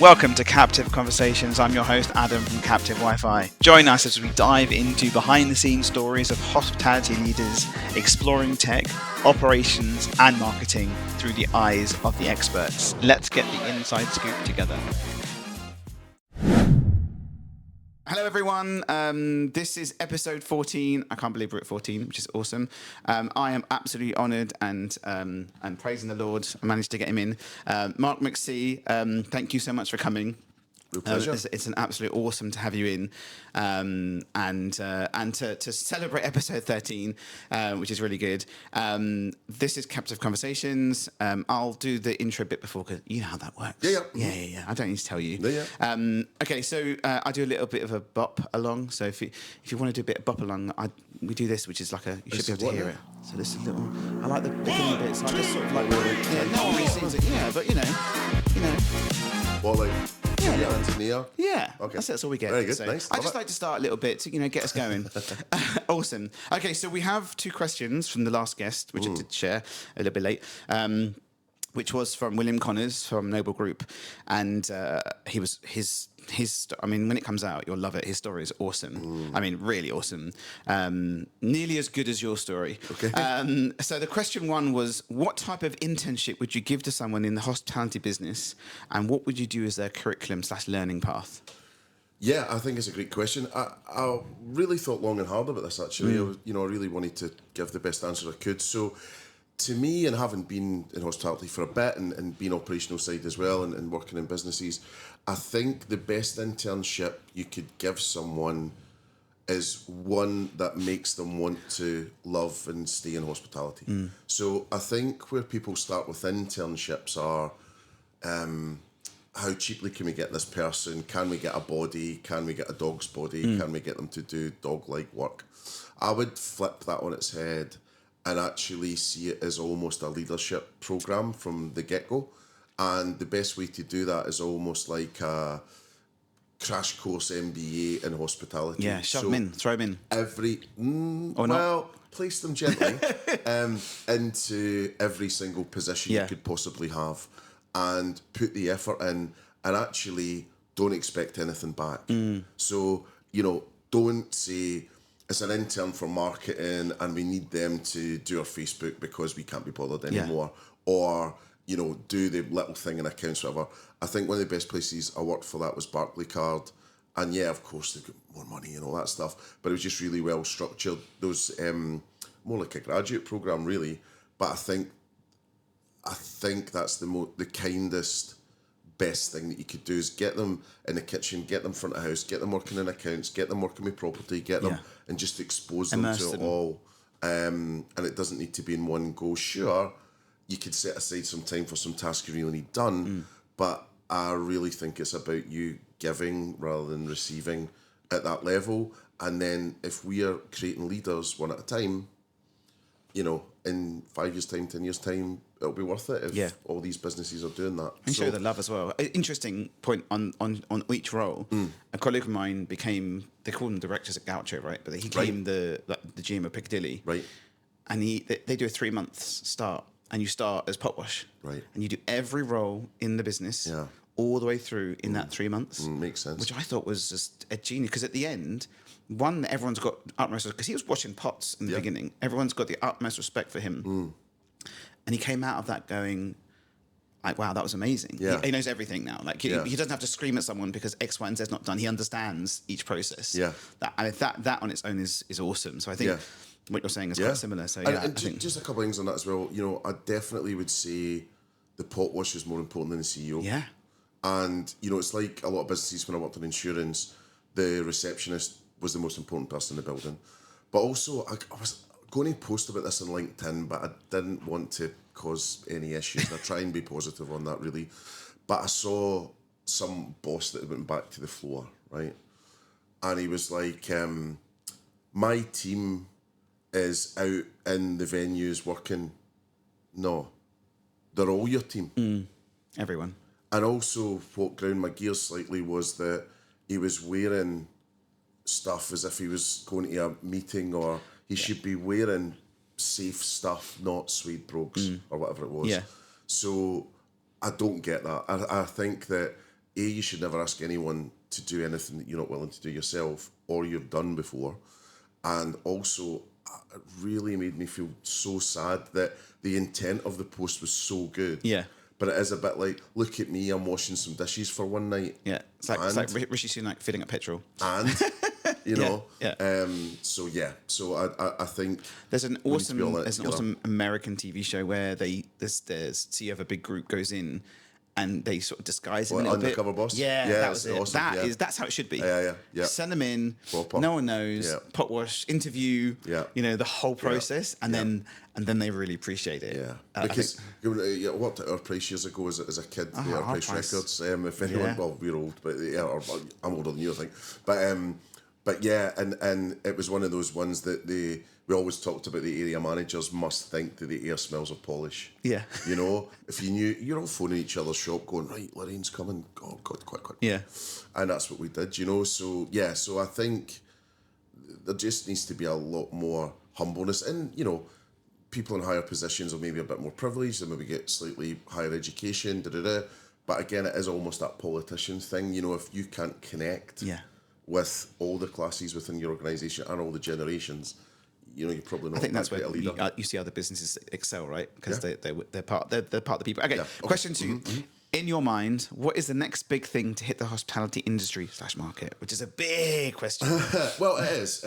Welcome to Captive Conversations. I'm your host, Adam from Captive Wi-Fi. Join us as we dive into behind-the-scenes stories of hospitality leaders, exploring tech, operations, and marketing through the eyes of the experts. Let's get the inside scoop together. Hello, everyone. This is episode 14. I can't believe we're at 14, which is awesome. I am absolutely honoured and praising the Lord. I managed to get him in. Mark McCulloch, thank you so much for coming. Real pleasure. It's an absolute awesome to have you in, and to celebrate episode 13, which is really good. This is Captive Conversations. I'll do the intro bit before, because you know how that works. Yeah. I don't need to tell you. Okay, so I do a little bit of a bop along. So if you want to do a bit of bop along, we do this, which is like you should be able to hear it. So this is a little. I like the beginning bits. I just sort of like. No one really sees it. Yeah, but you know. Well, like. Yeah, okay. That's all we get. Very good, so nice. I just like to start a little bit to get us going. Awesome. Okay, so we have two questions from the last guest, which I did share a little bit late, which was from William Connors from Noble Group, and he was his. I mean, when it comes out, you'll love it. His story is awesome. I mean, really awesome. Nearly as good as your story. Okay. So the question one was, what type of internship would you give to someone in the hospitality business, and what would you do as their curriculum/learning path? Yeah, I think it's a great question. I really thought long and hard about this, actually. I really wanted to give the best answer I could. So to me, and having been in hospitality for a bit and being operational side as well and working in businesses, I think the best internship you could give someone is one that makes them want to love and stay in hospitality. So I think where people start with internships are how cheaply can we get this person? Can we get a body? Can we get a dog's body? Can we get them to do dog-like work? I would flip that on its head and actually see it as almost a leadership program from the get-go. And the best way to do that is almost like a crash course MBA in hospitality. Yeah, shove them in, throw them in. Place them gently into every single position you could possibly have, and put the effort in, and actually don't expect anything back. So, don't say, it's an intern for marketing and we need them to do our Facebook because we can't be bothered anymore. Or, do the little thing in accounts, whatever. I think one of the best places I worked for that was Barclaycard. And yeah, of course, they've got more money and all that stuff. But it was just really well structured. There was more like a graduate program, really. But I think that's the kindest, best thing that you could do is get them in the kitchen, get them front of house, get them working in accounts, get them working with property, get them and just expose them to it all. And it doesn't need to be in one go. Sure, you could set aside some time for some tasks you really need done, but I really think it's about you giving rather than receiving at that level. And then if we are creating leaders one at a time, in 5 years' time, 10 years' time, it'll be worth it if all these businesses are doing that. And show the love as well. Interesting point on each role. A colleague of mine they call them directors at Gaucho, right? But he came the GM of Piccadilly. Right. And they do a 3 months start. And you start as pot wash. Right. And you do every role in the business all the way through in that 3 months. Makes sense. Which I thought was just a genius. Because at the end, everyone's got utmost, because he was washing pots in the beginning. Everyone's got the utmost respect for him. And he came out of that going, like, wow, that was amazing. Yeah. He knows everything now. Like, he doesn't have to scream at someone because X, Y, and Z is not done. He understands each process. Yeah. That on its own is awesome. So I think what you're saying is quite similar. So and just a couple of things on that as well. I definitely would say the pot wash is more important than the CEO. Yeah. And, it's like a lot of businesses when I worked in insurance, the receptionist was the most important person in the building. But also, I was going to post about this on LinkedIn, but I didn't want to cause any issues. I try and be positive on that, really. But I saw some boss that went back to the floor, right? And he was like, my team is out in the venues working. No, they're all your team. Everyone. And also what ground my gears slightly was that he was wearing stuff as if he was going to a meeting, or he should be wearing safe stuff, not suede brogues or whatever it was. Yeah. So I don't get that. I think that you should never ask anyone to do anything that you're not willing to do yourself or you've done before. And also, it really made me feel so sad that the intent of the post was so good. Yeah. But it is a bit like, look at me, I'm washing some dishes for one night. Yeah. It's like Rishi Sunak filling up petrol. And, you know. Yeah. So I think there's an awesome American TV show where there's CEO of a big group goes in and they sort of disguise him a little bit. Undercover boss? Yeah, that was it. Awesome. That's how it should be. Yeah. Send them in, Proper. no one knows, pot wash, interview, the whole process, and then they really approlate it. Yeah, because I worked at Our Price years ago as a kid, Our Price Records. If anyone, well, we're old, but I'm older than you, I think. But yeah, and it was one of those ones that we always talked about. The area managers must think that the air smells of polish. Yeah. If you knew, you're all phoning each other's shop going, right, Lorraine's coming. Oh, God, quick. Yeah. And that's what we did, So, so I think there just needs to be a lot more humbleness. And, people in higher positions are maybe a bit more privileged and maybe get slightly higher education, But again, it is almost that politician thing. If you can't connect with all the classes within your organisation and all the generations, you're probably not. I think that's where you see other businesses excel, right? Because they're part of the people. Okay, question 2. Mm-hmm. In your mind, what is the next big thing to hit the hospitality industry / market? Which is a big question. Well, it is.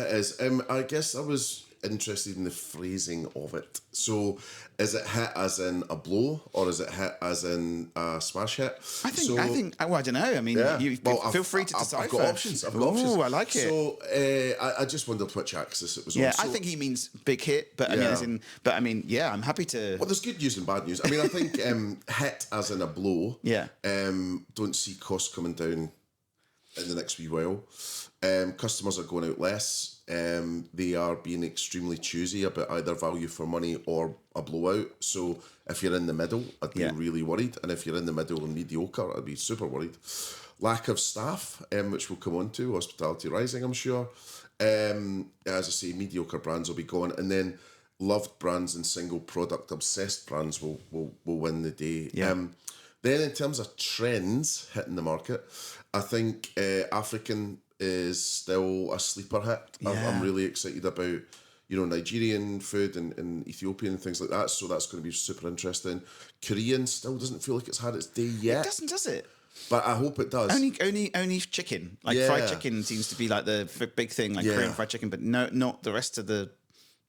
I guess I was interested in the phrasing of it. So, is it hit as in a blow, or is it hit as in a smash hit? I think. Well, I don't know. I mean, feel free to decipher. I've got options. Oh, I like it. So, I just wondered which axis it was on. Yeah, I think he means big hit, but I mean, I'm happy to. Well, there's good news and bad news. I mean, I think hit as in a blow. Yeah. Don't see costs coming down in the next wee while. Customers are going out less. They are being extremely choosy about either value for money or a blowout. So if you're in the middle, I'd be really worried. And if you're in the middle and mediocre, I'd be super worried. Lack of staff, which we'll come on to, hospitality rising, I'm sure. As I say, mediocre brands will be gone. And then loved brands and single product obsessed brands will win the day. Yeah. Then in terms of trends hitting the market, I think African is still a sleeper hit. Yeah. I'm really excited about, Nigerian food and Ethiopian and things like that. So that's going to be super interesting. Korean still doesn't feel like it's had its day yet. It doesn't, does it? But I hope it does. Only chicken. Fried chicken seems to be like the big thing, Korean fried chicken, but no, not the rest of the.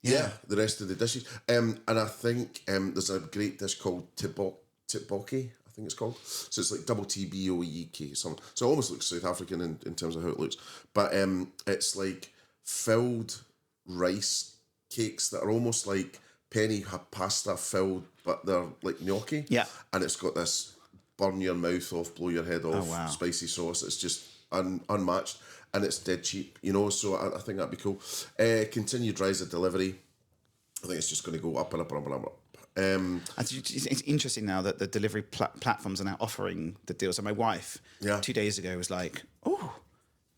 Yeah, the rest of the dishes. And I think there's a great dish called tteokbokki. I think it's called. So it's like double TBOEK something. So it almost looks South African in terms of how it looks. But it's like filled rice cakes that are almost like penny pasta filled, but they're like gnocchi. Yeah. And it's got this burn your mouth off, blow your head off, spicy sauce. It's just unmatched. And it's dead cheap, so I think that'd be cool. Continued rise of delivery. I think it's just going to go up and up and up and up. It's interesting now that the delivery platforms are now offering the deal. So my wife 2 days ago was like, oh,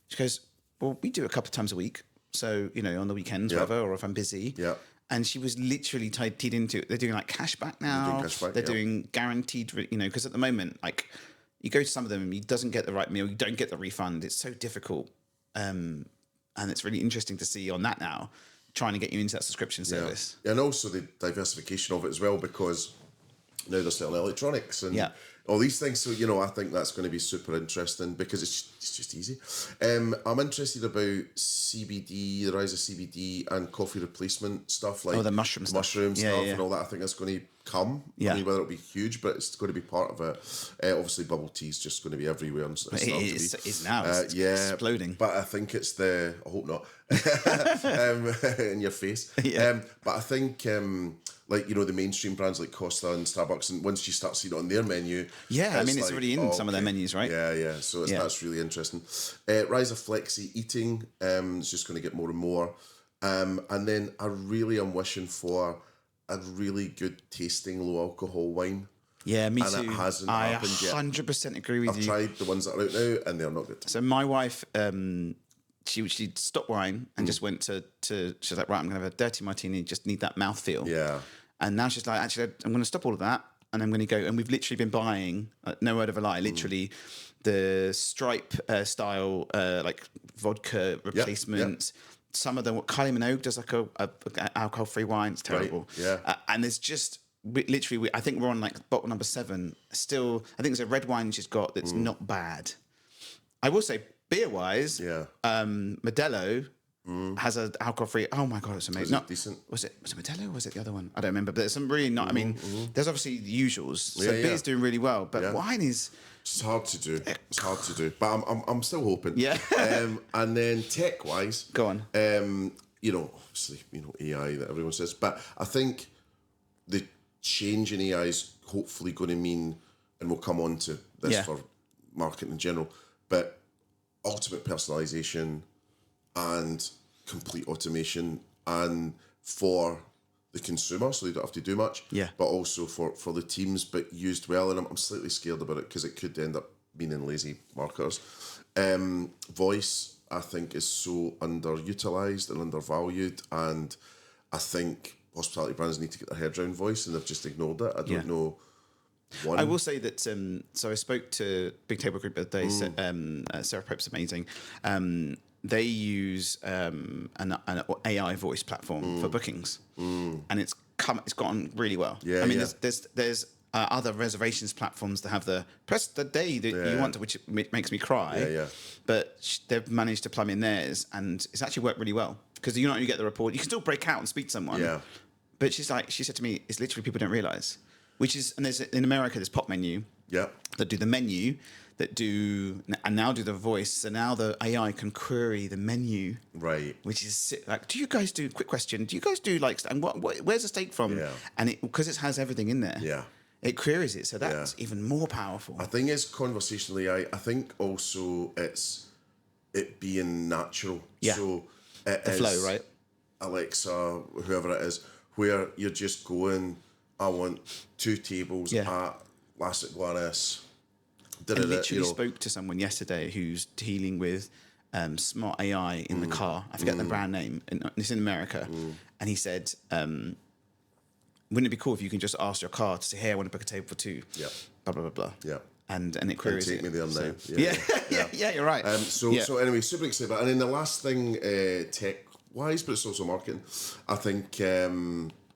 she goes, well, we do it a couple of times a week. So, on the weekends, whatever, or if I'm busy. Yeah. And she was literally tied into it. They're doing cashback now. They're doing guaranteed, because at the moment, you go to some of them and you doesn't get the right meal, you don't get the refund. It's so difficult. And it's really interesting to see on that now, trying to get you into that subscription service. Yeah, and also the diversification of it as well, because now they're selling electronics and all these things. So, I think that's going to be super interesting because it's just easy. I'm interested about CBD, the rise of CBD and coffee replacement stuff like the mushroom stuff and all that. I think that's going to come. Yeah. I mean, whether it'll be huge, but it's going to be part of it. Obviously, bubble tea is just going to be everywhere. And it is now. It's exploding. But I think it's I hope not. In your face. Yeah. But I think... the mainstream brands like Costa and Starbucks, and once you start seeing it on their menu, it's already in some of their menus, right? Yeah. So that's really interesting. Rise of flexi eating, it's just going to get more and more. And then I really am wishing for a really good tasting low alcohol wine. Yeah, me too. And it hasn't happened yet. I 100% agree with you. I've tried the ones that are out now, and they're not good. So my wife, she stopped wine and just went to she was like, right, I'm going to have a dirty martini, just need that mouthfeel. Yeah. And now she's like, actually, I'm going to stop all of that. and I'm going to go, and we've literally been buying, no word of a lie, literally the Stripe style like vodka replacement. Some of them, Kylie Minogue does like a alcohol-free wine. It's terrible. Right. Yeah. And there's just literally, I think we're on like bottle number 7. Still, I think there's a red wine she's got that's not bad. I will say, beer-wise, Modelo has an alcohol-free. Oh my god, it's amazing. Decent. Was it Modelo or was it the other one? I don't remember. But there's some really not. I mean, there's obviously the usuals. So beer's doing really well, but wine is. It's hard to do. But I'm still hoping. Yeah. And then tech-wise, go on. Obviously, AI that everyone says, but I think the change in AI is hopefully going to mean, and we'll come on to this for marketing in general, but ultimate personalisation and complete automation, and for the consumer, so they don't have to do much, but also for the teams, but used well. And I'm slightly scared about it because it could end up meaning lazy marketers. Voice, I think, is so underutilised and undervalued, and I think hospitality brands need to get their head around voice, and they've just ignored it. I don't know. I will say that, so I spoke to Big Table Group the other day, Sarah Pope's amazing. They use an AI voice platform for bookings, and it's gotten really well. I mean, there's other reservations platforms that have the press the day that you want to, which makes me cry. But they've managed to plumb in theirs, and it's actually worked really well because you not only get the report, you can still break out and speak to someone. But she said to me, it's literally people don't realise. Which is, and there's in America, there's Pop Menu that do the menu, and now do the voice. So now the AI can query the menu, right? Which is like, do you guys do? Quick question: do you guys do like, and where's the steak from? And because it has everything in there, it queries it. So that's even more powerful. I think it's conversational AI. I think also it being natural. So the flow, right? Alexa, whoever it is, where you're just going, I want 2 tables at Las Iguanas. I literally spoke to someone yesterday who's dealing with smart AI in the car. I forget the brand name. It's in America. And he said, wouldn't it be cool if you can just ask your car to say, hey, I want to book a table for 2. Blah, blah, blah, blah. And it queries take me there now. Yeah, you're right. So anyway, super excited. And then the last thing, tech-wise, but it's also marketing, I think...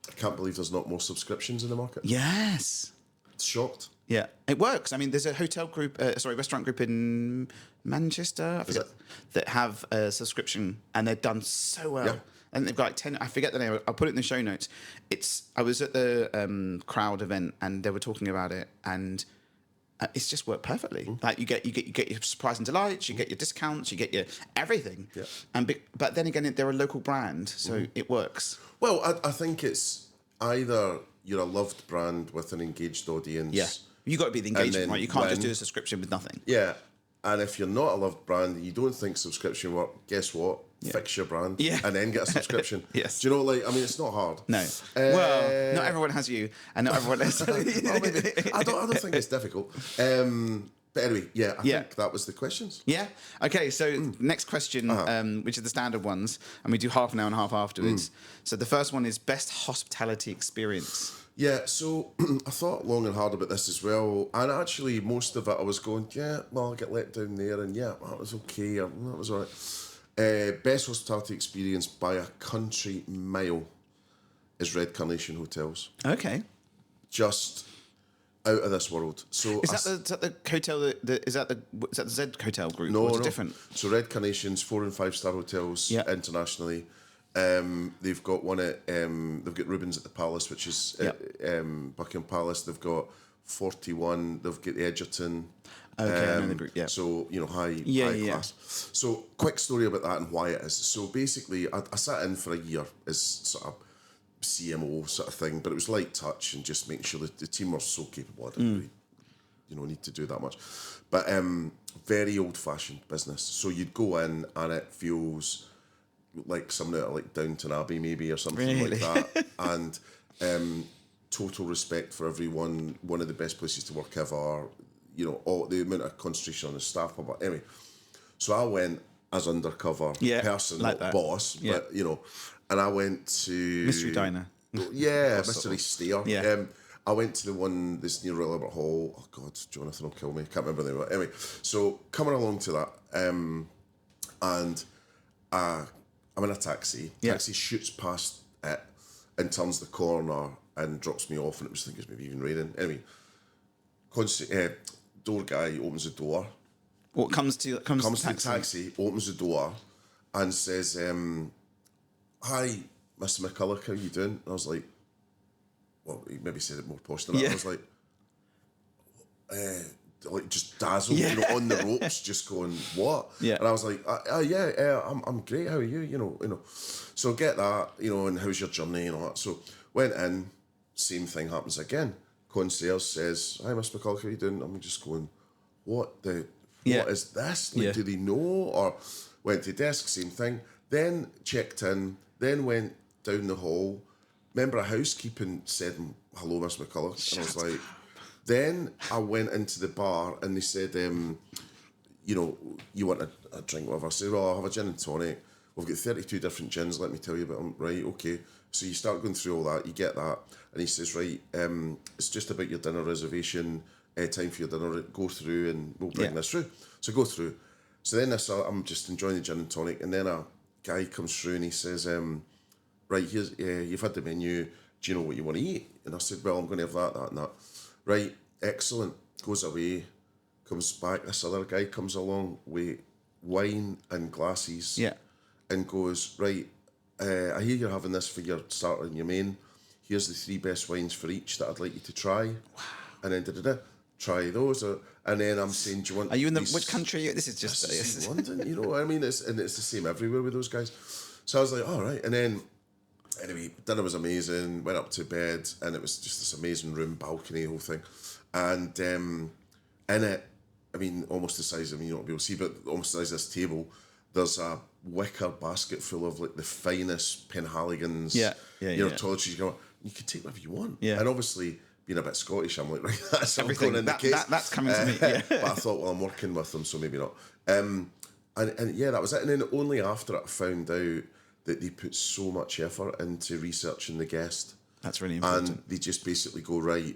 I can't believe there's not more subscriptions in the market. Yes. Shocked. Yeah, it works. I mean, there's a restaurant group in Manchester, that have a subscription, and they're done so well. And they've got like 10, I forget the name, I'll put it in the show notes. I was at the crowd event, and they were talking about it, and it's just worked perfectly. Like you get your surprise and delights, you get your discounts, you get your everything. But then again, they're a local brand, so it works. Well, I think it's either you're a loved brand with an engaged audience. You got to be the engagement, right? You can't just do a subscription with nothing. And if you're not a loved brand and you don't think subscription work, guess what? Fix your brand and then get a subscription. Do you know, like, I mean, it's not hard. No. Well, not everyone has you, and not everyone has. I don't think it's difficult. But anyway, I think that was the questions. Okay, so next question, which are the standard ones, and we do half an hour and a half afterwards. So the first one is best hospitality experience. So I thought long and hard about this as well. And actually, most of it I was going, I'll get let down there. And that was okay. That was all right. Best hospitality experience by a country mile is Red Carnation Hotels. Okay. Just out of this world. So is that the hotel? Is that the Z Hotel group? No, or is it different? So Red Carnation's 4 and 5 star hotels internationally. They've got one at they've got Rubens at the Palace, which is Buckingham Palace. They've got 41. They've got the Edgerton. Okay, I know the group. So high class. So quick story about that and why it is. So basically, I sat in for a year as sort of CMO sort of thing, but it was light touch and just making sure that the team were so capable. I didn't really, need to do that much. But very old fashioned business. So you'd go in and it feels like something out of like Downton Abbey maybe or something like that. And total respect for everyone. One of the best places to work ever. All the amount of concentration on the staff. But anyway, so I went as undercover person, like not boss, but and I went to Mystery Diner. Mystery Stair. I went to the one that's near Royal Albert Hall. Oh God, Jonathan will kill me. Can't remember the name of it. Anyway, so coming along to that, and I'm in a taxi. Yeah. Taxi shoots past it and turns the corner and drops me off. And I think it was maybe even raining. Anyway, door guy opens the door. What comes to the taxi, opens the door, and says, "Hi, Mr. McCulloch, how you doing?" And I was like, well, he maybe said it more posh than that. I was like just dazzled, on the ropes, just going, what? Yeah. And I was like, I'm great. How are you? You know. So get that, and how's your journey and all that. So went in, same thing happens again. Concierge says, "Hi, Mr. McCulloch, how you doing?" I'm just going, what is this? Like, do they know? Or went to desk, same thing. Then checked in. Then went down the hall. Remember, a housekeeping said, "Hello, Mr. McCulloch." And I was like, then I went into the bar and they said, you want a drink, whatever. I said, well, I'll have a gin and tonic. We've got 32 different gins, let me tell you about them. Right, okay. So you start going through all that, you get that. And he says, right, it's just about your dinner reservation, time for your dinner, go through and we'll bring this through. So go through. So then I'm just enjoying the gin and tonic. And then a guy comes through and he says, right, here's, you've had the menu, do you know what you want to eat? And I said, well, I'm going to have that and that. Right, excellent. Goes away, comes back. This other guy comes along with wine and glasses. Yeah. And goes, right, I hear you're having this for your starter and your main. Here's the 3 best wines for each that I'd like you to try. Wow. And then try those. And then I'm saying, do you want... Are you in which country? This is just... This is London, I mean? It's the same everywhere with those guys. So I was like, all right. And then... Anyway, dinner was amazing, went up to bed, and it was just this amazing room, balcony, the whole thing. And in it, I mean, almost the size of, you don't be able to see, but almost the size of this table, there's a wicker basket full of like the finest Penhaligons, toiletries. You can take whatever you want. Yeah. And obviously, being a bit Scottish, I'm like, right, that's everything. Going in the case. That's coming to me. Yeah. But I thought, well, I'm working with them, so maybe not. And that was it. And then only after it, I found out that they put so much effort into researching the guest. That's really important. And they just basically go, right,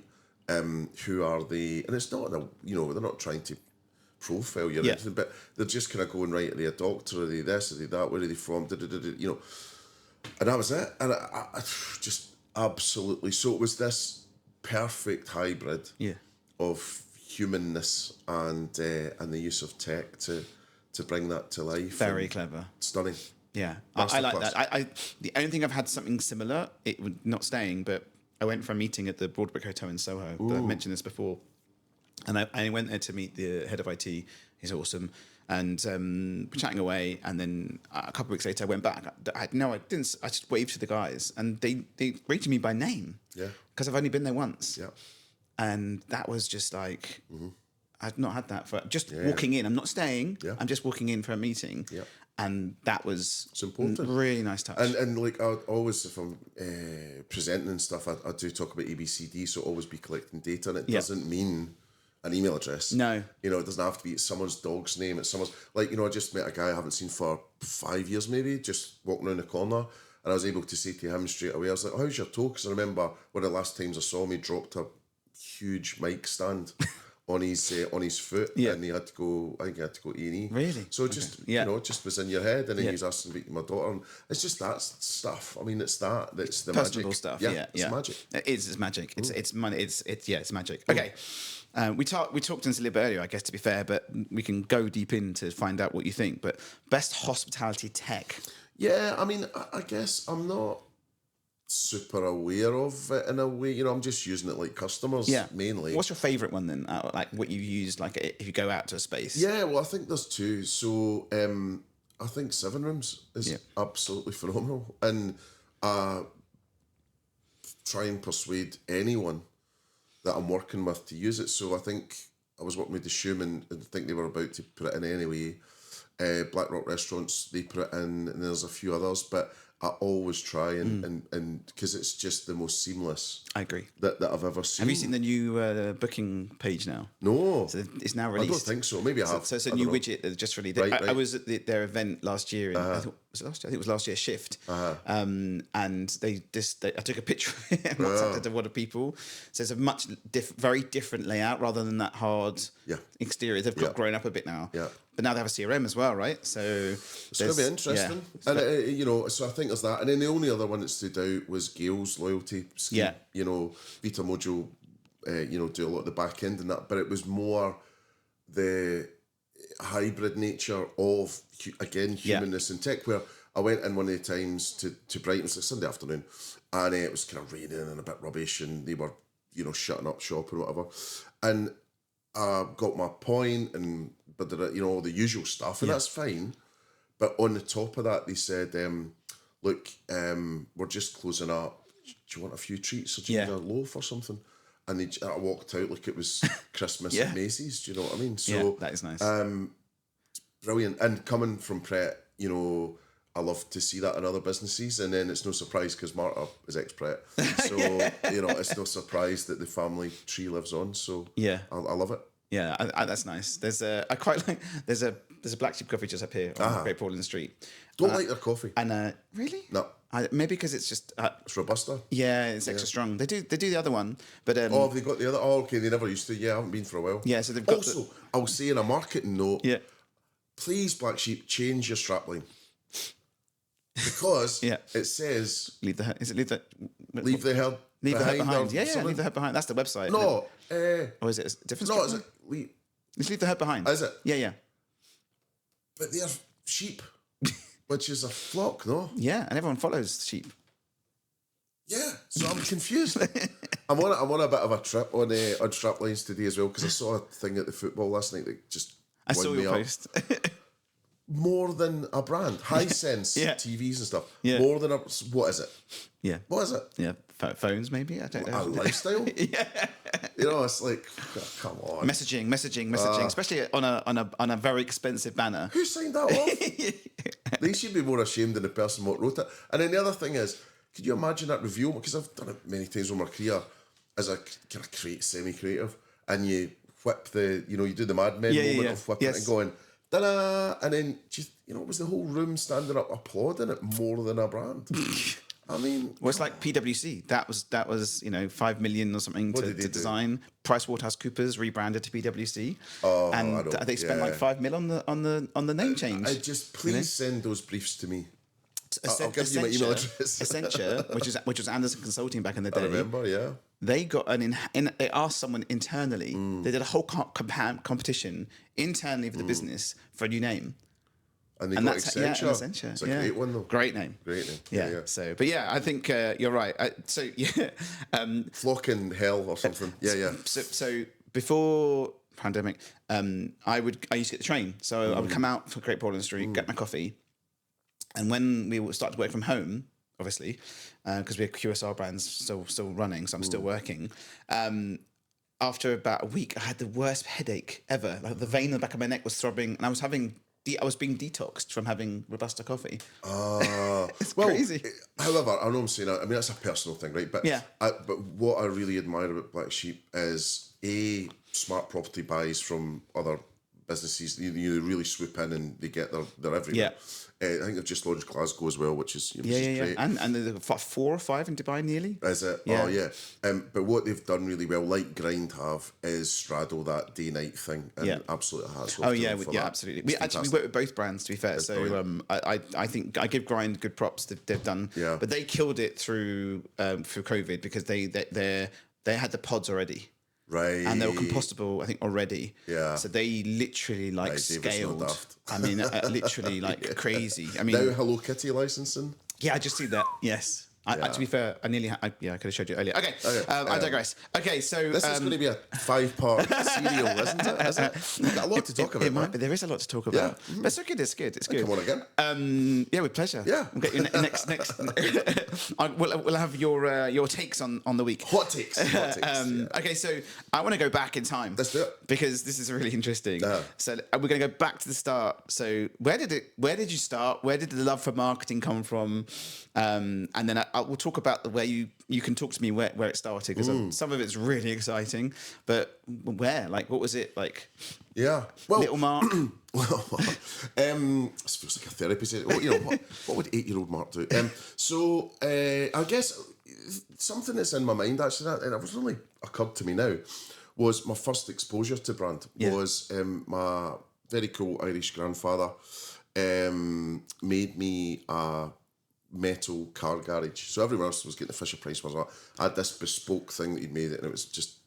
who are they? And it's not, they're not trying to profile you or anything, but they're just kind of going, right, are they a doctor? Are they this? Are they that? Where are they from? And that was it. And I just absolutely... So it was this perfect hybrid of humanness and the use of tech to bring that to life. Very clever. Stunning. Yeah, I like that. The only thing I've had something similar, it would not staying, but I went for a meeting at the Broadbrick Hotel in Soho. I've mentioned this before, and I went there to meet the head of IT. He's awesome, and chatting away. And then a couple of weeks later, I went back. I didn't. I just waved to the guys, and they rated me by name. Yeah, because I've only been there once. Yeah, and that was just like. Mm-hmm. I've not had that for just walking in. I'm not staying. Yeah. I'm just walking in for a meeting. Yeah. And that was really nice touch. And like I always, if I'm presenting and stuff, I do talk about ABCD, so always be collecting data, and it doesn't mean an email address. No. It doesn't have to be someone's dog's name. It's someone's, I just met a guy I haven't seen for 5 years maybe, just walking around the corner, and I was able to say to him straight away, I was like, how's your toe? Because I remember one of the last times I saw him, he dropped a huge mic stand on his foot, and he had to go. I think he had to go E&E. Really? So just just was in your head, and then he was asking about my daughter. And it's just that stuff. I mean, that's the personable magic stuff. It's magic. It's magic. It's money. It's magic. Okay. We talked into a little bit earlier, I guess, to be fair, but we can go deep in to find out what you think. But best hospitality tech. Yeah, I mean, I guess I'm not super aware of it in a way. I'm just using it like customers mainly. What's your favourite one then? Like what you used, like if you go out to a space? Yeah, well, I think there's two. So I think Seven Rooms is absolutely phenomenal, and try and persuade anyone that I'm working with to use it. So I think I was working with the Schumann, and I think they were about to put it in anyway. Black Rock Restaurants, they put it in, and there's a few others, but I always try and because it's just the most seamless. I agree. That I've ever seen. Have you seen the new booking page now? No. So it's now released. I don't think so. Maybe I have. So it's a new widget that just released. I was at their event last year. And I thought, was it last year? I think it was last year. Shift, and I took a picture of it and WhatsApped it to one of people. So it's a much very different layout rather than that hard exterior. They've got grown up a bit now. Yeah. But now they have a CRM as well, right? So it's going to be interesting. Yeah. And, you know, so I think there's that. And then the only other one that stood out was Gail's loyalty scheme. Yeah. You know, Vita Mojo, you know, do a lot of the back end and that. But it was more the hybrid nature of, again, humanness and tech, where I went in one of the times to Brighton, it was a Sunday afternoon, and it was kind of raining and a bit rubbish, and they were, you know, shutting up shop and whatever. And I got my point and you know, all the usual stuff, and that's fine. But on the top of that, they said, look, we're just closing up. Do you want a few treats, or do you need a loaf or something? And I walked out like it was Christmas at Macy's. Do you know what I mean? So that is nice. Brilliant. And coming from Pret, you know, I love to see that in other businesses, and then it's no surprise because Marta is ex-Pret, so you know, it's no surprise that the family tree lives on. So I love it. Yeah, that's nice. There's a Black Sheep coffee just up here on Great Portland Street. Don't like their coffee. And really? No. Maybe because it's just it's Robusta. Yeah, it's extra strong. They do the other one, but oh, have they got the other? Oh, okay, they never used to. Yeah, I haven't been for a while. Yeah, so they've got. Also, I'll say in a marketing note. Yeah. Please, Black Sheep, change your strapline. Because it says leave the head behind. Leave the head behind. Yeah, leave the head behind. That's the website. No, or is it a different? No, is it? Just leave the head behind. Is it? Yeah. But they're sheep, which is a flock, no? Yeah, and everyone follows sheep. Yeah, so I'm confused. I'm on a bit of a trip on straplines today as well, because I saw a thing at the football last night that just I saw your post. More than a brand, Hisense TVs and stuff. Yeah. More than what is it? Yeah. What is it? Yeah. Phones, maybe. I don't know. A lifestyle. Yeah. You know, it's like, come on. Messaging, especially on a very expensive banner. Who signed that off? They should be more ashamed than the person what wrote it. And then the other thing is, could you imagine that review? Because I've done it many times in my career as a kind of semi-creative, and you whip you do the Mad Men moment of whipping it and going, ta-da! And then just, you know, it was the whole room standing up applauding it more than a brand. I mean, well, it's like PwC. That was 5 million or something to design. PricewaterhouseCoopers rebranded to PwC, and they spent like 5 mil on the name change. Please send those briefs to me. I'll give you my email address. Accenture, which was Anderson Consulting back in the day. I remember, yeah. They got they asked someone internally. They did a whole competition internally for the business for a new name. And they got Accenture. Accenture. It's a great one, though. Great name. Yeah. So, but I think you're right. Flock in hell or something. Yeah. So before pandemic, I used to get the train. So I would come out for Great Portland Street, get my coffee, and when we started to work from home, obviously, because we have QSR brands still running, so I'm still working. After about a week, I had the worst headache ever. Like the vein in the back of my neck was throbbing, and I was being detoxed from having Robusta coffee. It's crazy. However, I know I'm saying that. I mean, that's a personal thing, right? But but what I really admire about Black Sheep is smart property buys from other businesses. You really swoop in and they get their everywhere. Yeah. I think they've just launched Glasgow as well, which is great. And they've got 4 or 5 in Dubai nearly. Is it? Yeah. Oh, yeah. But what they've done really well, like Grind have, is straddle that day-night thing. And absolutely hats off to them for that. Absolutely. We work with both brands, to be fair. So I think I give Grind good props. They've done. Yeah. But they killed it through COVID because they had the pods already. Right. And they were compostable, I think, already. Yeah. So they literally scaled. I mean, literally like crazy. I mean, now Hello Kitty licensing. Yeah, I just see that. Yes. To be fair, I nearly I could have showed you earlier. Okay, I digress. Okay, so this is going to be a 5-part serial, isn't it? We've got a lot to talk about. It might be. There is a lot to talk about. Yeah. But it's good. It's good. Come on again. Yeah, with pleasure. Yeah. We'll get you next. We'll have your takes on the week. Hot takes. Okay, so I want to go back in time. Let's do it because this is really interesting. So we're going to go back to the start. So where did you start? Where did the love for marketing come from? And then we'll talk about where you can talk to me where it started, because some of it's really exciting, but where, like, what was it like? Yeah, well, Little Mark. well, this feels like a therapy session. Well, you know, what would 8-year-old Mark do? So I guess something that's in my mind actually, and it was really occurred to me now, was my first exposure to brand was my very cool Irish grandfather made me a metal car garage. So everyone else was getting the Fisher Price ones. I had this bespoke thing that he'd made, and it was just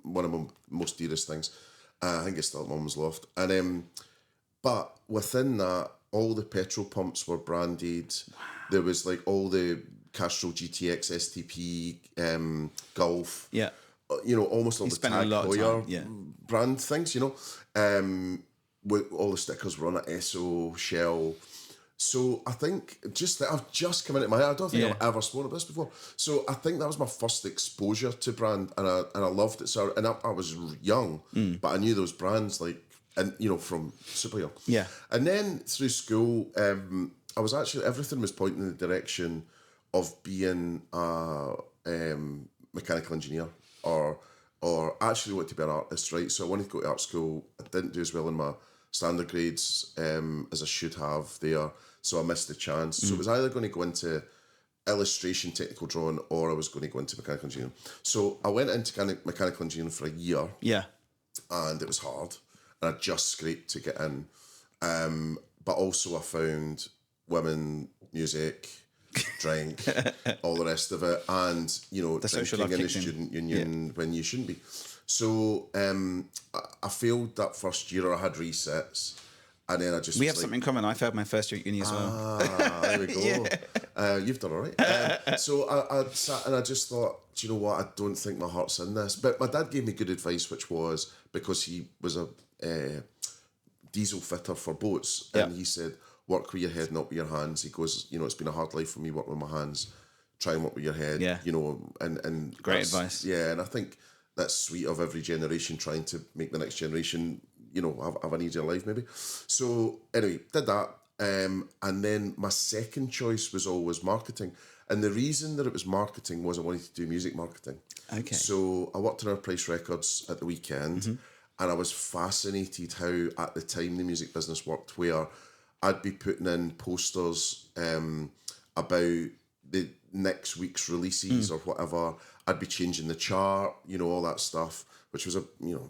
one of my most dearest things. I think it's still at Mum's loft. And but within that, all the petrol pumps were branded. Wow. There was like all the Castrol GTX, STP, Golf. Yeah. You know, almost all the Tag Heuer brand things, you know. With all the stickers were on it, Esso, Shell. So I think just that I've just come into my head. I don't think I've ever spoken about this before. So I think that was my first exposure to brand, and I loved it. So I was young, but I knew those brands and you know, from super young. Yeah. And then through school, I was actually, everything was pointing in the direction of being a mechanical engineer or actually wanted to be an artist, right? So I wanted to go to art school. I didn't do as well in my standard grades as I should have there, so I missed the chance. So it was either going to go into illustration, technical drawing, or I was going to go into mechanical engineering. So I went into kind of mechanical engineering for a year, and it was hard, and I just scraped to get in. But also I found women, music, drink, all the rest of it, and you know, the drinking in the student union when you shouldn't be. So I failed that first year. I had resets, and then I just we have something in common. I failed my first year at uni as well. There we go. You've done all right. So I sat and I just thought, do you know what? I don't think my heart's in this. But my dad gave me good advice, which was, because he was a diesel fitter for boats, and he said, work with your head, not with your hands. He goes, you know, it's been a hard life for me working with my hands. Try and work with your head. You know, and great advice. Yeah, and I think that's sweet of every generation trying to make the next generation, you know, have an easier life maybe. So anyway, did that. And then my second choice was always marketing. And the reason that it was marketing was I wanted to do music marketing. Okay. So I worked on our Price Records at the weekend, and I was fascinated how at the time the music business worked, where I'd be putting in posters about the next week's releases or whatever. I'd be changing the chart, you know, all that stuff, which was a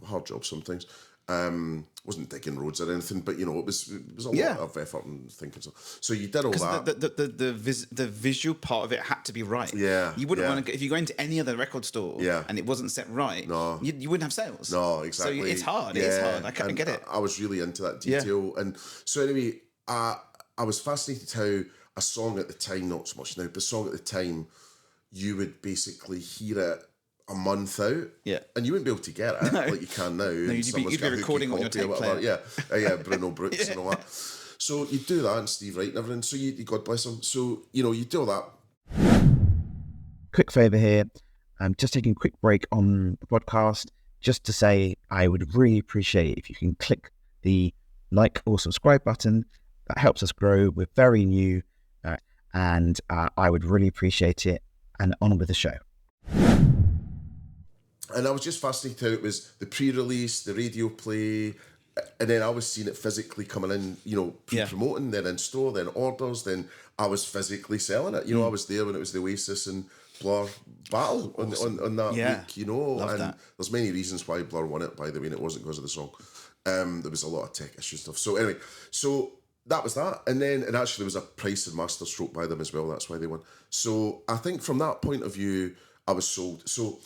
hard job sometimes. Wasn't digging roads or anything, but you know, it was a lot of effort and thinking. So you did all that. The visual part of it had to be right. Yeah, you wouldn't want to. If you go into any other record store, and it wasn't set right, you wouldn't have sales. No, exactly. So it's hard. Yeah, it's hard. I get it. I was really into that detail, and so anyway, I was fascinated how a song at the time, not so much now, but a song at the time, you would basically hear it a month out, and you wouldn't be able to get it like you can now. No, you'd be recording on your tape player. Yeah, Bruno Brooks and all that. So you do that, and Steve Wright and everything. So you God bless him. So you know, you do all that. Quick favour here. I'm just taking a quick break on the podcast just to say I would really appreciate if you can click the like or subscribe button. That helps us grow. We're very new, and I would really appreciate it. And on with the show. And I was just fascinated how it was the pre-release, the radio play, and then I was seeing it physically coming in, you know, pre-promoting, then in store, then orders, then I was physically selling it. You know, I was there when it was the Oasis and Blur battle on that week, you know. Love that. There's many reasons why Blur won it, by the way, and it wasn't because of the song. There was a lot of tech issue stuff. So anyway, that was that. And actually there was a price and master stroke by them as well. That's why they won. So I think from that point of view, I was sold. So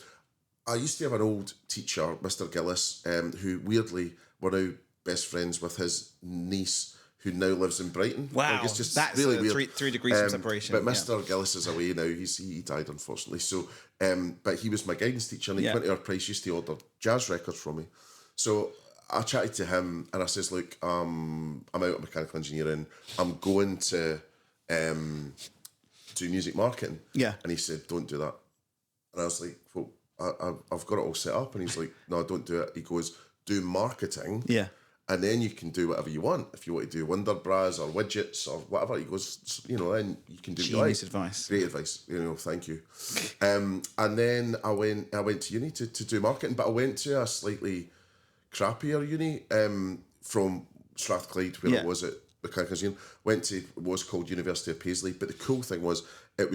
I used to have an old teacher, Mr. Gillis, who weirdly we're now best friends with his niece, who now lives in Brighton. Wow, it's just that's really weird. Three degrees of separation. But Mr. Gillis is away now. He died, unfortunately. So, but he was my guidance teacher, and he went to our Price, used to order jazz records from me. So I chatted to him, and I says, look, I'm out of mechanical engineering. I'm going to do music marketing. Yeah. And he said, don't do that. And I was like, well, I've got it all set up. And he's like, no, don't do it. He goes, do marketing. Yeah. and then you can do whatever you want. If you want to do wonder bras or widgets or whatever, he goes, then you can do what you like. Genius advice. Great advice. Thank you. And then I went to uni to do marketing, but I went to a slightly crappier uni from Strathclyde, where I was at Mechanical Engineering. Went to what was called University of Paisley, but the cool thing was it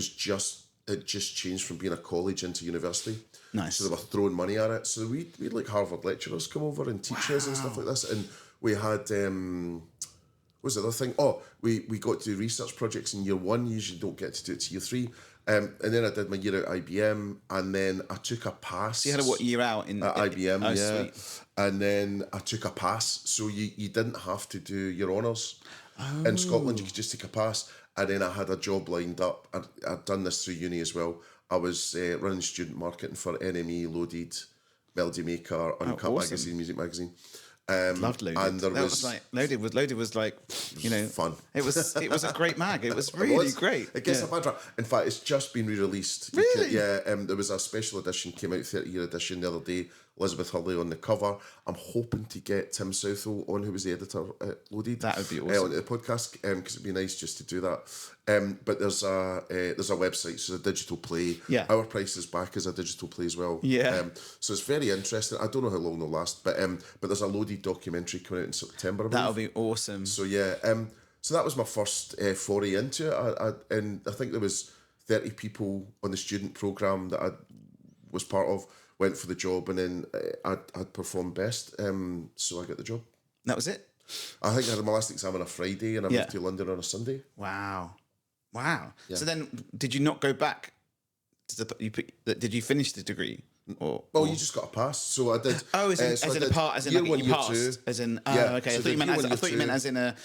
just changed from being a college into university. Nice. So they were throwing money at it. So we had like Harvard lecturers come over and teach us and stuff like this. And we had what was the other thing? Oh, we got to do research projects in year one. You usually don't get to do it to year three. And then I did my year at IBM, and then I took a pass. So you had a year out at IBM? Oh, yeah. Sweet. And then I took a pass, so you didn't have to do your honours. In Scotland, you could just take a pass. And then I had a job lined up. I'd done this through uni as well. I was running student marketing for NME, Loaded, Melody Maker, Uncut awesome. Magazine, Music Magazine. Loved Loaded. And there was like Loaded was like fun. It was a great mag. It was really great. It gets a bad rap. In fact, it's just been re-released. Really? There was a special edition came out, 30-year edition the other day. Elizabeth Hurley on the cover. I'm hoping to get Tim Southall on, who was the editor at Loaded. That would be awesome. On the podcast, because it'd be nice just to do that. But there's a website, so it's a digital play. Yeah. Our Price is back as a digital play as well. Yeah. So it's very interesting. I don't know how long they'll last, but there's a Loaded documentary coming out in September. That'll be awesome. So yeah, so that was my first foray into it. And I think there was 30 people on the student programme that I was part of. Went for the job, and then I'd performed best, so I got the job. That was it? I think I had my last exam on a Friday, and I moved to London on a Sunday. Wow. Yeah. So then, did you not go back? Did you finish the degree? Or you just got a pass. So I did. Oh, as in a part, as in like you passed, as in okay. So I thought you meant as in a,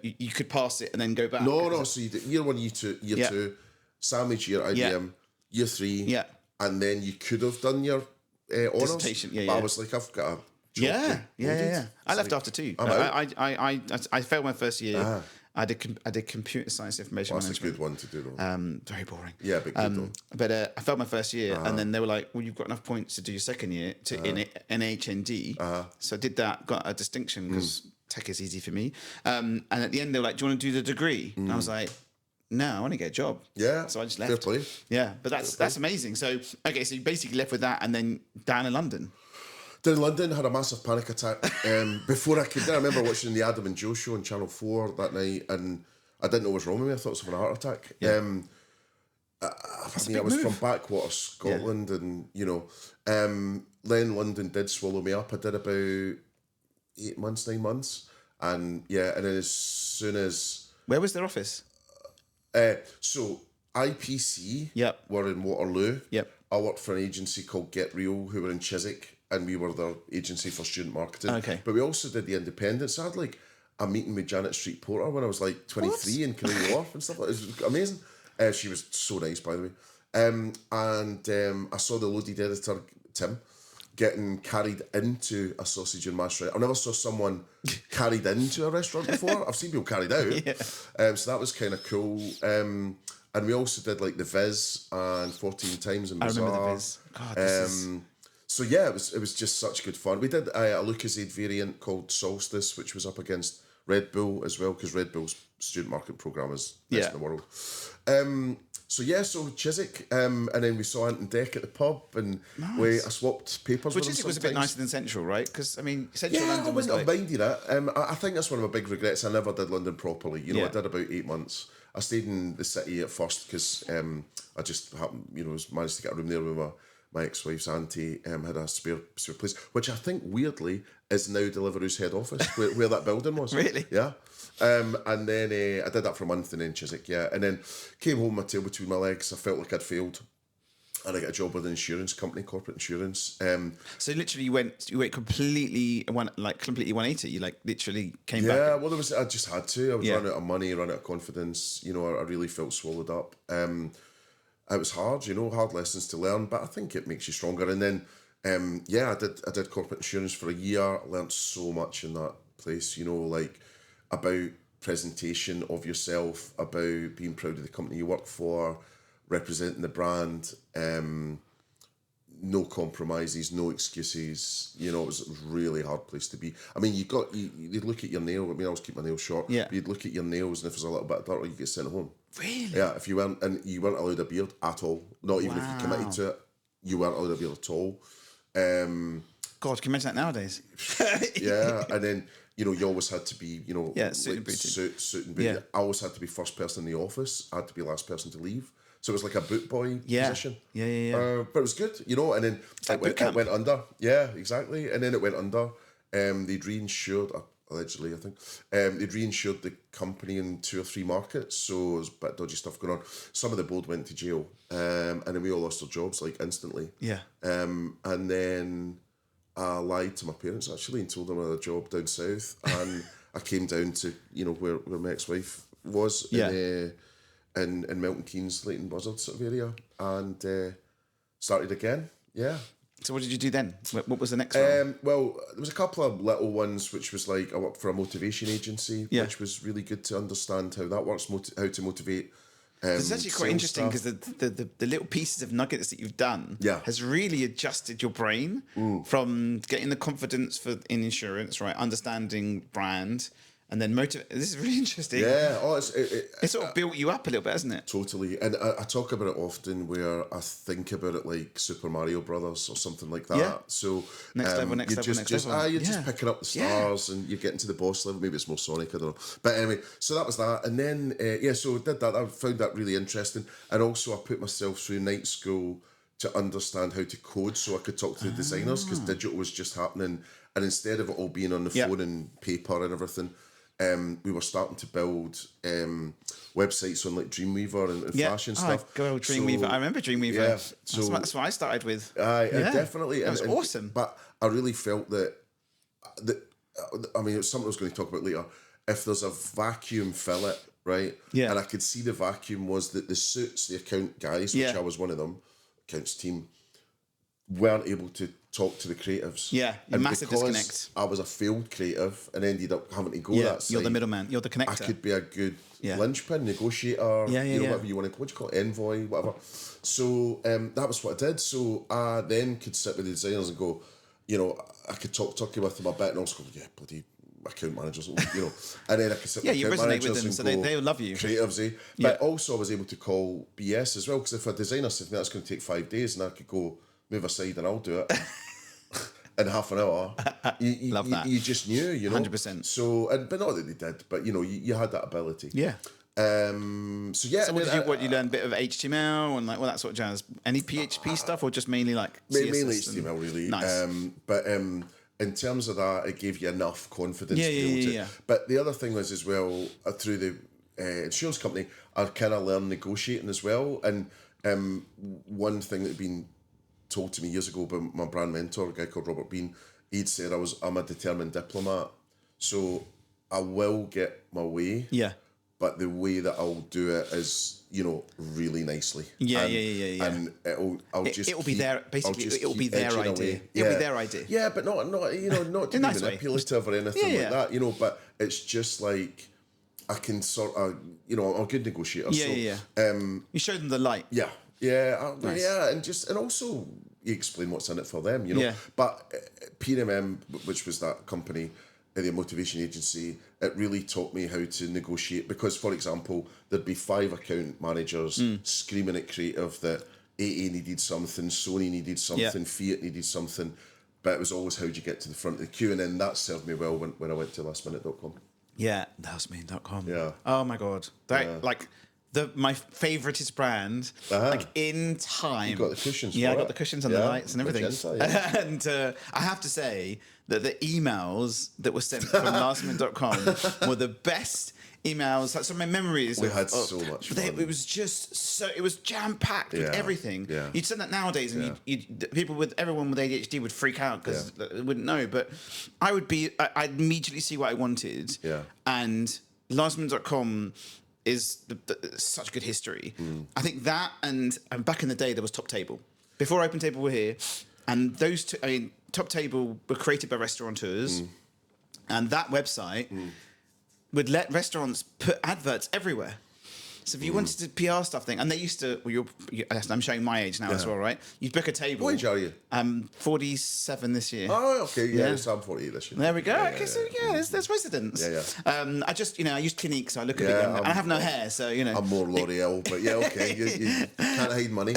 you could pass it and then go back. No. So you did year one, year two, sandwich year IBM, year three, and then you could have done your honours. Dissertation, But I was like, I've got a job. Yeah. I left after two. I failed my first year. I did computer science information That's management. a good one to do, though. Very boring. Yeah, but good though. But I failed my first year, and then they were like, "Well, you've got enough points to do your second year in NHND." So I did that, got a distinction because tech is easy for me. And at the end, they were like, "Do you want to do the degree?" And I was like, "No, I want to get a job." Yeah. So I just left. Fair play. Yeah, but that's amazing. So so you basically left with that, and then down in London. Down in London, had a massive panic attack before I could. I remember watching the Adam and Joe show on Channel 4 that night, and I didn't know what was wrong with me. I thought I was having a heart attack. Yeah. I was from backwater Scotland, and then London did swallow me up. I did about 8 months, 9 months, and then as soon as Where was their office? so IPC Yep. were in Waterloo. Yep. I worked for an agency called Get Real, who were in Chiswick, and we were their agency for student marketing. Okay. But we also did the Independent. So I had like a meeting with Janet Street Porter when I was like 23 in Canary Wharf and stuff like that. It was amazing. She was so nice, by the way. I saw the Loaded editor, Tim, getting carried into a sausage and mash restaurant. I never saw someone carried into a restaurant before. I've seen people carried out. So that was kind of cool. And we also did like the Viz and 14 Times in Bazaar. I remember the Viz. God, So yeah, it was just such good fun. We did a Lucozade variant called Solstice, which was up against Red Bull as well, because Red Bull's student marketing program is best in the world. So Chiswick, and then we saw Ant and Deck at the pub, and I swapped papers with them. Which was a bit nicer than Central, right? Because I mean, Central London I was wouldn't have minded it. I think that's one of my big regrets. I never did London properly. I did about 8 months. I stayed in the city at first because I just happened, managed to get a room there with my ex-wife's auntie. Had a spare place, which I think weirdly is now Deliveroo's head office, where that building was. Really? Yeah. And then I did that for a month, and then Chiswick, and then came home, my tail between my legs. I felt like I'd failed, and I got a job with an insurance company, corporate insurance. So literally, you went completely 180. You literally came back. Yeah, well, I just had to. I was running out of money, running out of confidence. I really felt swallowed up. It was hard, hard lessons to learn, but I think it makes you stronger. And then, I did corporate insurance for a year. I learned so much in that place, about presentation of yourself, about being proud of the company you work for, representing the brand, no compromises, no excuses. You know, it was a really hard place to be. I mean, you'd look at your nail. I mean, I always keep my nails short. Yeah. But you'd look at your nails, and if there's a little bit of dirt, you get sent home. Really? Yeah, if you weren't allowed a beard at all. Not even if you committed to it, you weren't allowed a beard at all. God, can you imagine that nowadays? Yeah, and then you always had to be suit and booted. Suit and booted. Yeah. I always had to be first person in the office. I had to be last person to leave. So it was like a boot boy position. Yeah. But it was good, and then it went under. Yeah, exactly. And then it went under. They'd reinsured, allegedly, I think. They'd reinsured the company in 2 or 3 markets. So there was a bit of dodgy stuff going on. Some of the board went to jail. And then we all lost our jobs, like, instantly. Yeah. And then I lied to my parents, actually, and told them I had a job down south. And I came down to, where my ex-wife was. Yeah. In Milton Keynes, Leighton Buzzard sort of area, and started again. Yeah. So what did you do then? What was the next one? Well, there was a couple of little ones, which was like I worked for a motivation agency, which was really good to understand how that works, how to motivate. It's actually quite interesting because the little pieces of nuggets that you've done has really adjusted your brain from getting the confidence in insurance, right? Understanding brand. And then motivate. This is really interesting. Yeah, it sort of built you up a little bit, hasn't it? Totally. And I talk about it often where I think about it like Super Mario Brothers or something like that. Yeah. So next level. You're just picking up the stars and you're getting to the boss level. Maybe it's more Sonic, I don't know. But anyway, so that was that. And then so I did that. I found that really interesting. And also I put myself through night school to understand how to code so I could talk to the designers, because digital was just happening. And instead of it all being on the phone and paper and everything, we were starting to build websites on like Dreamweaver and fashion stuff. Go Dreamweaver. I remember Dreamweaver. Yeah, so that's what I started with. Definitely. That was awesome. But I really felt that I mean, it's something I was going to talk about later. If there's a vacuum, fill it, right? Yeah. And I could see the vacuum was that the suits, the account guys, which I was one of them, accounts team, weren't able to talk to the creatives. Yeah, massive disconnect. I was a failed creative and ended up having to go that side. You're the middleman. You're the connector. I could be a good linchpin, negotiator, whatever you want to call it. What do you call it? Envoy, whatever. So that was what I did. So I then could sit with the designers and go, I could talk turkey with them a bit and also go, bloody account managers, and then I could sit with you account resonate managers with them, and so go, they love you. Creatives, But also I was able to call BS as well, because if a designer said to me that's going to take 5 days, and I could go, move aside and I'll do it in half an hour. Love that. You just knew, 100%. So, but not that they did, but you had that ability. Yeah. So what you learn a bit of HTML and like all that sort of jazz. Any PHP stuff, or just mainly like CSS? Mainly HTML, really. Nice. But in terms of that, it gave you enough confidence to be able to. Yeah. But the other thing was as well, through the insurance company, I kind of learned negotiating as well. And one thing that had been told to me years ago by my brand mentor, a guy called Robert Bean, he'd said I'm a determined diplomat, so I will get my way. Yeah. But the way that I'll do it is, really nicely. Yeah. And it'll be their basically. It'll be their idea. It'll be their idea. Yeah, but not to be nice manipulative or anything like that. But it's just like I can sort of, I'm a good negotiator. Yeah. You show them the light. Yeah. Yeah, and also you explain what's in it for them, Yeah. But PMM, which was that company, the motivation agency, it really taught me how to negotiate, because, for example, there'd be 5 account managers screaming at creative that AA needed something, Sony needed something, Fiat needed something, but it was always how'd you get to the front of the queue, and then that served me well when I went to lastminute.com. Yeah, lastminute.com. Yeah. Oh my God. My favouriteest brand, like in time. You got the cushions. Yeah, I got the cushions and the lights and everything. Magenta, and I have to say that the emails that were sent from lastminute.com were the best emails. That's my memories. We had so much fun. It was just it was jam packed with everything. Yeah. You'd send that nowadays, and everyone with ADHD would freak out because they wouldn't know. But I'd immediately see what I wanted. Yeah. And lastminute.com is such good history. I think that, and back in the day there was Top Table. Before Open Table were here, and those two, Top Table were created by restaurateurs, and that website would let restaurants put adverts everywhere. So if you wanted to PR stuff thing, and they used to, I'm showing my age now as well, right? You'd book a table. What age are you? I'm 47 this year. Oh, okay, yeah. So I'm 48 this year. There we go. There's residents. I just, I use Clinique, so I look a bit younger. And I have no hair, so I'm more L'Oreal, but yeah, okay. You can't hide money.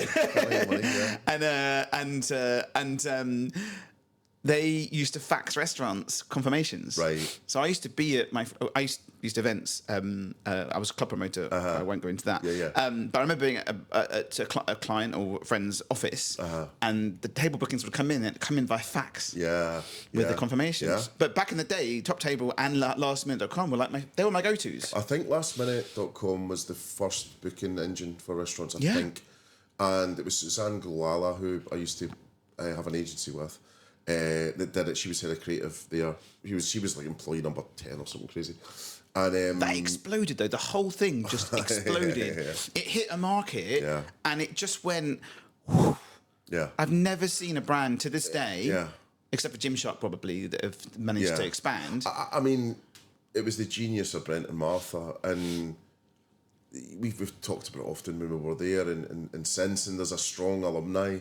And they used to fax restaurants confirmations. Right. So I used to be at I used to events. I was a club promoter. I won't go into that. But I remember being at a client or friend's office, and the table bookings would come in by fax. With the confirmations. Yeah. But back in the day, Top Table and lastminute.com were they were my go-tos. I think lastminute.com was the first booking engine for restaurants, I think. And it was Suzanne Gulala, who I used to have an agency with, that did it. She was head of creative there. She was like employee number 10 or something crazy. And that exploded though. The whole thing just exploded. It hit a market and it just went. Whew. I've never seen a brand to this day, except for Gymshark probably, that have managed to expand. I mean, it was the genius of Brent and Martha, and we've talked about it often when we were there, and since, and there's a strong alumni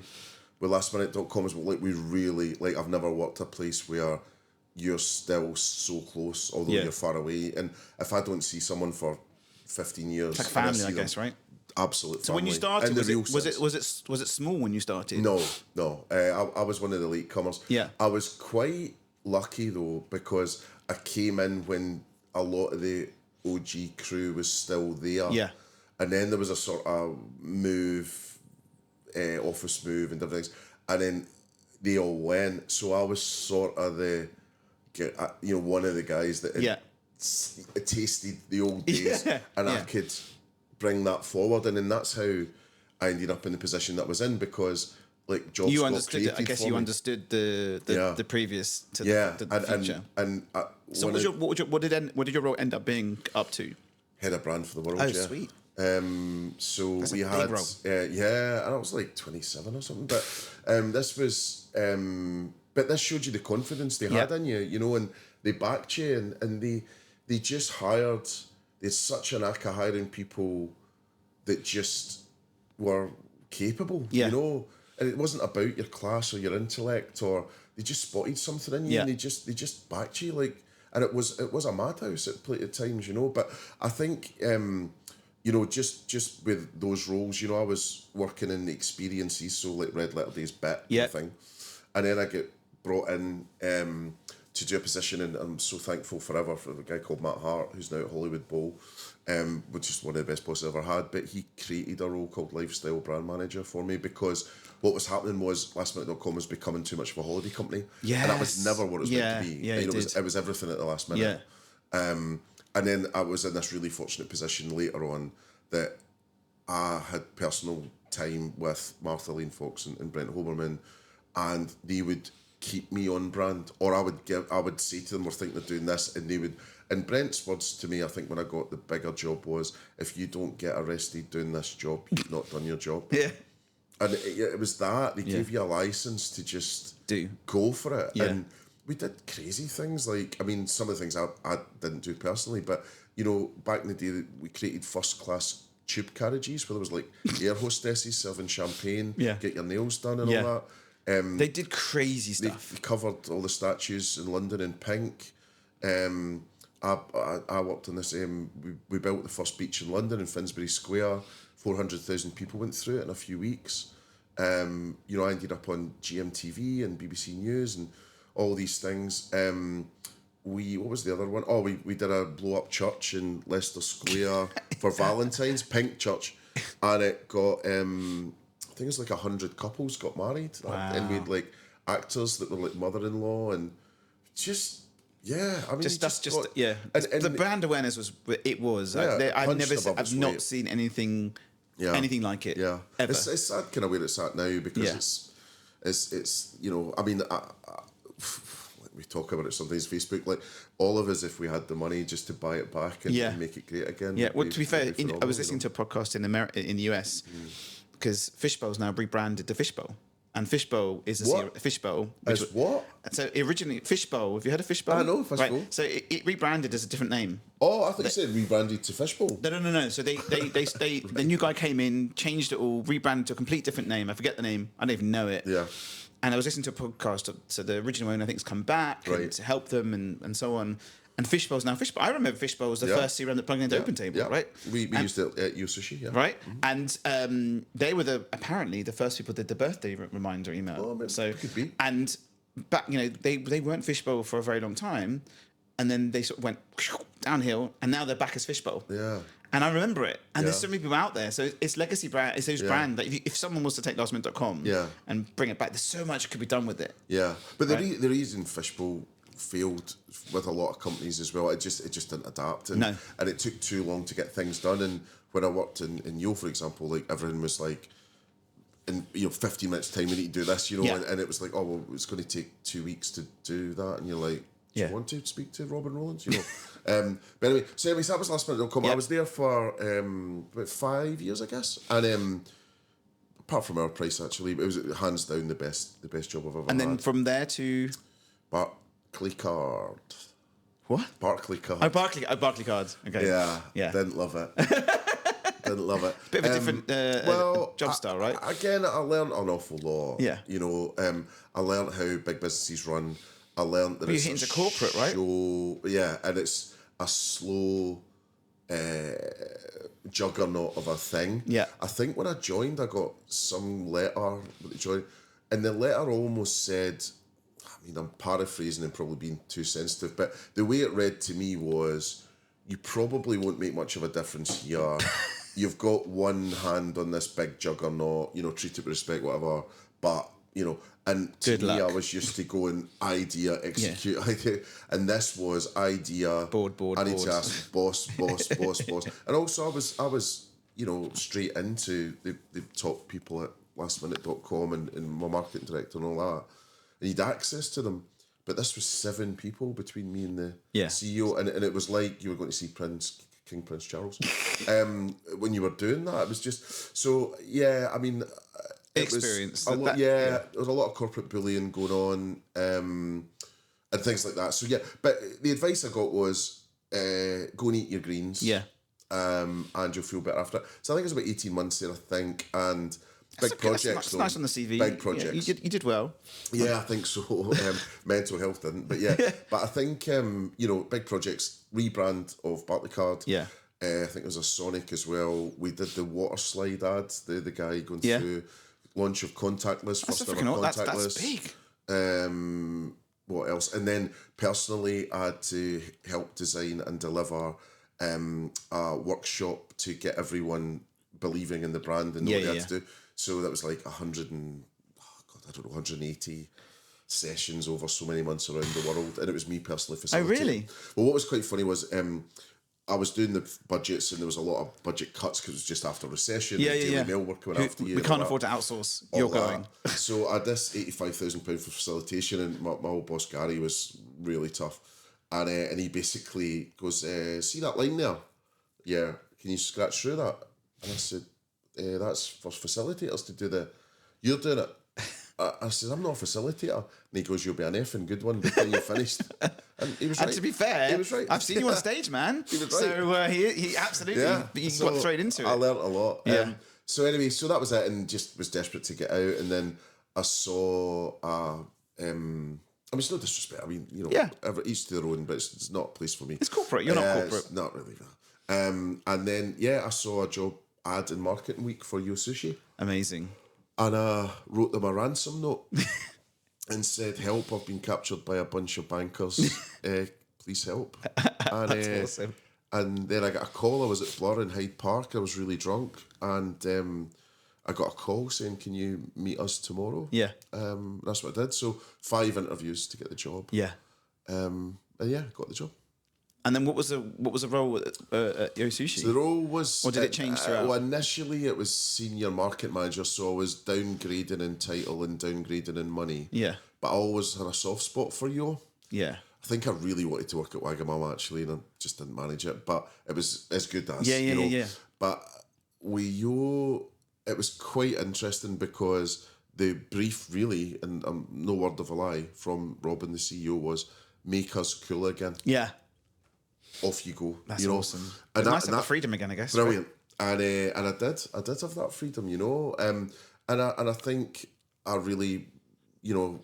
with lastminute.com as well. Like, we really, like, I've never worked a place where you're still so close, although you're far away. And if I don't see someone for 15 years, it's like family, I guess, right? Absolute family. So when you started, was it small when you started? No. I was one of the latecomers. I was quite lucky though, because I came in when a lot of the OG crew was still there. And then there was a sort of office move and different things, and then they all went. So I was sort of one of the guys that had tasted the old days, and I could bring that forward, and then that's how I ended up in the position that I was in, because like jobs you got understood created it. I guess for you me. Understood the previous to the future. So what did your role end up being up to? Head of brand for the world. Oh, sweet. So that's we a had big role. and I was like 27 or something, but this was but this showed you the confidence they had in you, and they backed you, and they just hired. There's such a knack of hiring people that just were capable, and it wasn't about your class or your intellect, or they just spotted something in you, and they just backed you, like. And it was a madhouse at times, But I think, just with those roles, I was working in the experiences, so like Red Letter Days bit thing, and then I get brought in to do a position, and I'm so thankful forever for the guy called Matt Hart, who's now at Hollywood Bowl, which is one of the best bosses I've ever had. But he created a role called Lifestyle Brand Manager for me, because what was happening was lastminute.com was becoming too much of a holiday company. And that was never what it was meant to be. It was everything at the last minute. And then I was in this really fortunate position later on that I had personal time with Martha Lane Fox and Brent Hoberman, and they would keep me on brand, or I would say to them, we're thinking of doing this, and they would. And Brent's words to me, I think, when I got the bigger job was, if you don't get arrested doing this job, you've not done your job. And it was that. They gave you a license to just go for it. And we did crazy things. Like, I mean, some of the things I didn't do personally, but, back in the day, we created first-class tube carriages where there was, like, air hostesses serving champagne, get your nails done and all that. They did crazy stuff. They covered all the statues in London in pink. I worked on this. We built the first beach in London in Finsbury Square. 400,000 people went through it in a few weeks. I ended up on GMTV and BBC News and all these things. What was the other one? Oh, we did a blow up church in Leicester Square for Valentine's, pink church, and it got I think it was like 100 couples got married, and we had like actors that were like mother-in-law, and just. Yeah, I mean, the brand awareness was. I've not seen anything like it. Yeah, ever. It's sad kind of where it's at now, because it's I mean, we talk about it sometimes. Facebook, like all of us, if we had the money just to buy it back and make it great again. Yeah. Well, to be fair, I was listening to a podcast in the US because Fishbowl's now rebranded to Fishbowl. and fishbowl is a fishbowl. As what? So originally, fishbowl. Have you heard of fishbowl? I know fishbowl. Right. So it rebranded as a different name. Oh, I thought you said rebranded to fishbowl. No. So the new guy came in, changed it all, rebranded to a complete different name. I forget the name. I don't even know it. Yeah. And I was listening to a podcast. So the original owner, I think, has come back Right. and to help them and so on. And fishbowl's now fishbowl. I remember fishbowl was the first CRM that plugged into OpenTable, right? We used it at Sushi, yeah. Right, and they were apparently the first people that did the birthday reminder email. Oh, maybe, so it could be. And back, they weren't fishbowl for a very long time, and then they sort of went downhill, and now they're back as fishbowl. Yeah. And I remember it. And there's so many people out there. So it's legacy brand. It's those brand that if someone was to take lastminute.com and bring it back, there's so much could be done with it. Yeah, but the reason fishbowl failed with a lot of companies as well, it just didn't adapt, and it took too long to get things done. And when I worked in Yo, for example, like everything was like, in 15 minutes time we need to do this, and it was like, oh well, it's going to take 2 weeks to do that, and you're like, do you want to speak to Robin Rollins, but anyway, so that was lastminute.com. I was there for about 5 years, I guess, and apart from our price, actually, it was hands down the best job I've ever had. And then from there to Barclaycard. What? Barclaycard. Oh, Barclaycard. Okay. Yeah. Didn't love it. Didn't love it. Bit of a different job style, right? Again, I learned an awful lot. Yeah. I learned how big businesses run. I learned that it's you're hitting corporate, right? Yeah, and it's a slow juggernaut of a thing. Yeah. I think when I joined, I got some letter with the join, and the letter almost said, I mean, I'm paraphrasing and probably being too sensitive, but the way it read to me was, you probably won't make much of a difference here. You've got one hand on this big juggernaut, treat it with respect, whatever, but, and to me, I was used to going idea, execute, idea, and this was idea. Board. I need to ask boss. And also I was, straight into the top people at lastminute.com and my marketing director and all that. And you'd access to them, but this was 7 people between me and the CEO, and it was like you were going to see King Prince Charles. When you were doing that, it was just so. Yeah, I mean, experience. There was a lot of corporate bullying going on, and things like that. So yeah, but the advice I got was go and eat your greens. Yeah. And you'll feel better after. So I think it was about 18 months there, I think, and. Big projects. That's nice on the CV. Big projects. You did well. Yeah, I think so. Mental health didn't, but yeah. But I think big projects. Rebrand of Barclaycard. Yeah. I think there was a Sonic as well. We did the water slide ad. The guy going through launch of contactless. First ever contactless. That's big. What else? And then personally, I had to help design and deliver a workshop to get everyone believing in the brand and what they had to do. So that was like 180 sessions over so many months around the world, and it was me personally facilitating. Oh, really? Well, what was quite funny was I was doing the budgets, and there was a lot of budget cuts because it was just after recession. Daily Mail were coming after you. We can't afford to outsource. You're going. So I had this £85,000 for facilitation, and my old boss Gary was really tough, and he basically goes, "See that line there? Yeah, can you scratch through that?" And I said, that's for facilitators to do you're doing it. I said, I'm not a facilitator. And he goes, you'll be an effing good one before you're finished. And he was right. And to be fair, he was right. I've seen you on stage, man. He was right. So he absolutely, you got straight into it. I learnt a lot. Yeah. So anyway, so that was it, and just was desperate to get out. And then I saw, I mean, it's no disrespect. I mean, each to their own, but it's not a place for me. It's corporate. You're not corporate. It's not really that. And then, I saw a job ad in Marketing Week for Yo Sushi. Amazing. And I wrote them a ransom note and said, help, I've been captured by a bunch of bankers. Please help. And, that's awesome. And then I got a call. I was at Blur in Hyde Park. I was really drunk. And I got a call saying, can you meet us tomorrow? Yeah. That's what I did. So 5 interviews to get the job. Yeah. And got the job. And then what was the role at Yo Sushi? So the role was... Or did it change throughout? Well, initially it was senior market manager, so I was downgrading in title and downgrading in money. Yeah. But I always had a soft spot for Yo. Yeah. I think I really wanted to work at Wagamama, actually, and I just didn't manage it. But it was as good as, Yeah. But with Yo, it was quite interesting because the brief really, and no word of a lie, from Robin, the CEO, was make us cool again. Yeah. Off you go. That's you know? awesome. And It's nice to have the freedom again, I guess. Brilliant. Right? And I did have that freedom, you know. And I think I really, you know,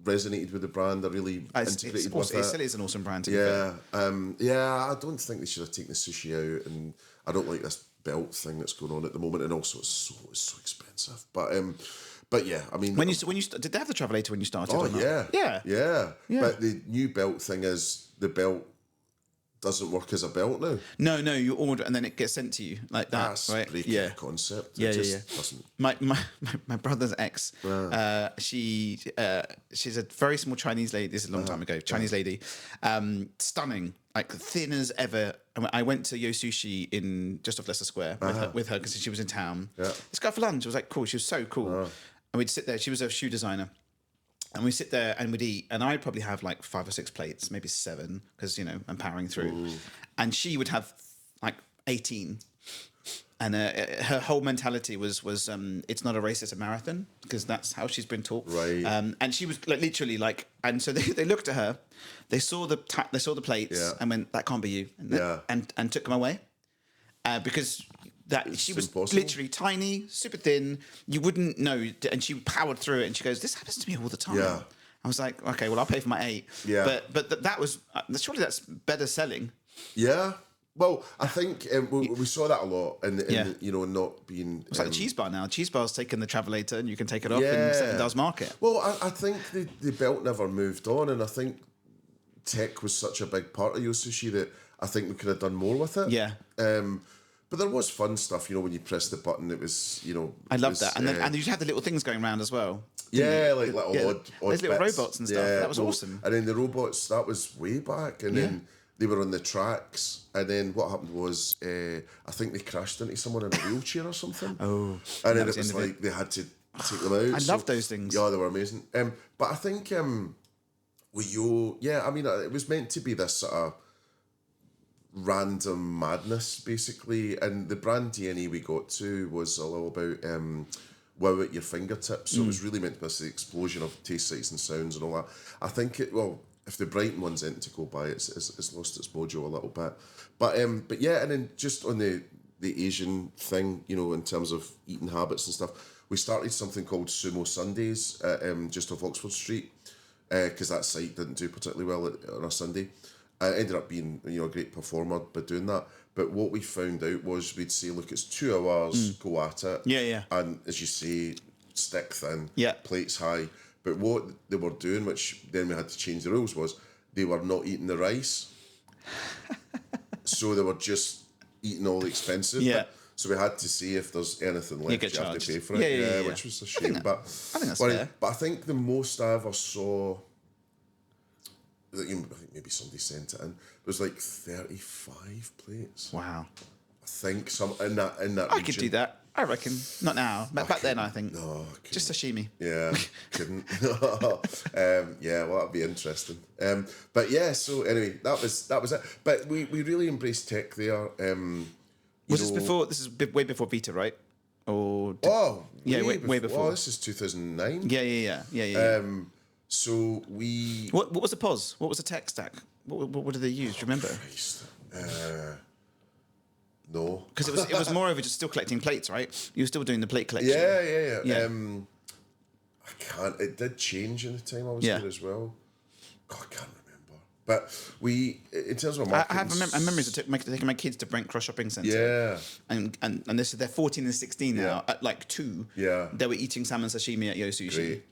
resonated with the brand. I really integrated with it. It still is an awesome brand. Yeah. I don't think they should have taken the sushi out, and I don't like this belt thing that's going on at the moment, and also it's so expensive. But yeah, I mean, when you did they have the travelator when you started? oh or not? yeah. But the new belt thing is the belt doesn't work as a belt now. No, you order and then it gets sent to you like that. That's right? breaking the concept. Yeah, It just doesn't. My brother's ex, she's a very small Chinese lady. This is a long time ago. Chinese lady, stunning, like thin as ever. And I went to Yo Sushi in just off Leicester Square with her because she was in town. Yeah. Let's go for lunch. It was like cool. She was so cool, and we'd sit there. She was a shoe designer. And we sit there and we'd eat, and I'd probably have like 5 or 6 plates, maybe 7, because I'm powering through. Ooh. And she would have like 18. And her whole mentality was it's not a race, it's a marathon, because that's how she's been taught. Right. And she was like literally like, and so they looked at her, they saw the plates, and went, that can't be you, and took them away, because. She was literally tiny, super thin. You wouldn't know, and she powered through it. And she goes, "This happens to me all the time." Yeah. I was like, "Okay, well, I'll pay for my 8." Yeah. But that was surely that's better selling. Yeah. Well, I think we saw that a lot, and not being. It's like the cheese bar now. Cheese bar's taken the travelator, and you can take it off in $7 market. Well, I think the belt never moved on, and I think tech was such a big part of Yo Sushi that I think we could have done more with it. Yeah. But there was fun stuff, when you press the button, it was, I love that. And then and you had the little things going around as well. Yeah, like little odd those little bits. robots and stuff. That was awesome. And then the robots, that was way back. And then they were on the tracks. And then what happened was, I think they crashed into someone in a wheelchair or something. Oh. And then it was like they had to take them out. I love those things. Yeah, they were amazing. But I think with Yo, it was meant to be this sort of random madness, basically, and the brand DNA we got to was all about wow at your fingertips. So it was really meant to be this explosion of taste, sights, and sounds and all that. I think if the Brighton one's in to go by, it's lost its mojo a little bit. But yeah, and then just on the Asian thing, in terms of eating habits and stuff, we started something called Sumo Sundays just off Oxford Street, because that site didn't do particularly well on a Sunday. I ended up being, a great performer by doing that. But what we found out was we'd say, look, it's 2 hours, go at it. Yeah. And as you say, stick thin, plates high. But what they were doing, which then we had to change the rules, was they were not eating the rice. So they were just eating all the expensive. Yeah. So we had to see if there's anything left, you have to pay for it. Yeah. Which was a shame. I think that's fair. But I think the most I ever saw, I think maybe somebody sent it in. It was like 35 plates. Wow. I think some in that I region. could do that. I reckon. Not now. Back then, I think. No, just sashimi. Yeah, couldn't. Well, that'd be interesting. But yeah, so anyway, that was it. But we really embraced tech there. Was this before? This is way before Vita, right? Or way before. Oh, this is 2009. Yeah. So we. What was the POS? What was the tech stack? What did they use? Do you remember? Christ. No. Because it was more over just still collecting plates, right? You were still doing the plate collection. Yeah. I can't. It did change in the time I was there as well. God, I can't remember. But we, in terms of marketing, I have memories of taking my kids to Brent Cross Shopping Centre. Yeah. And they're 14 and 16 now. At like 2, they were eating salmon sashimi at Yo Sushi. Great.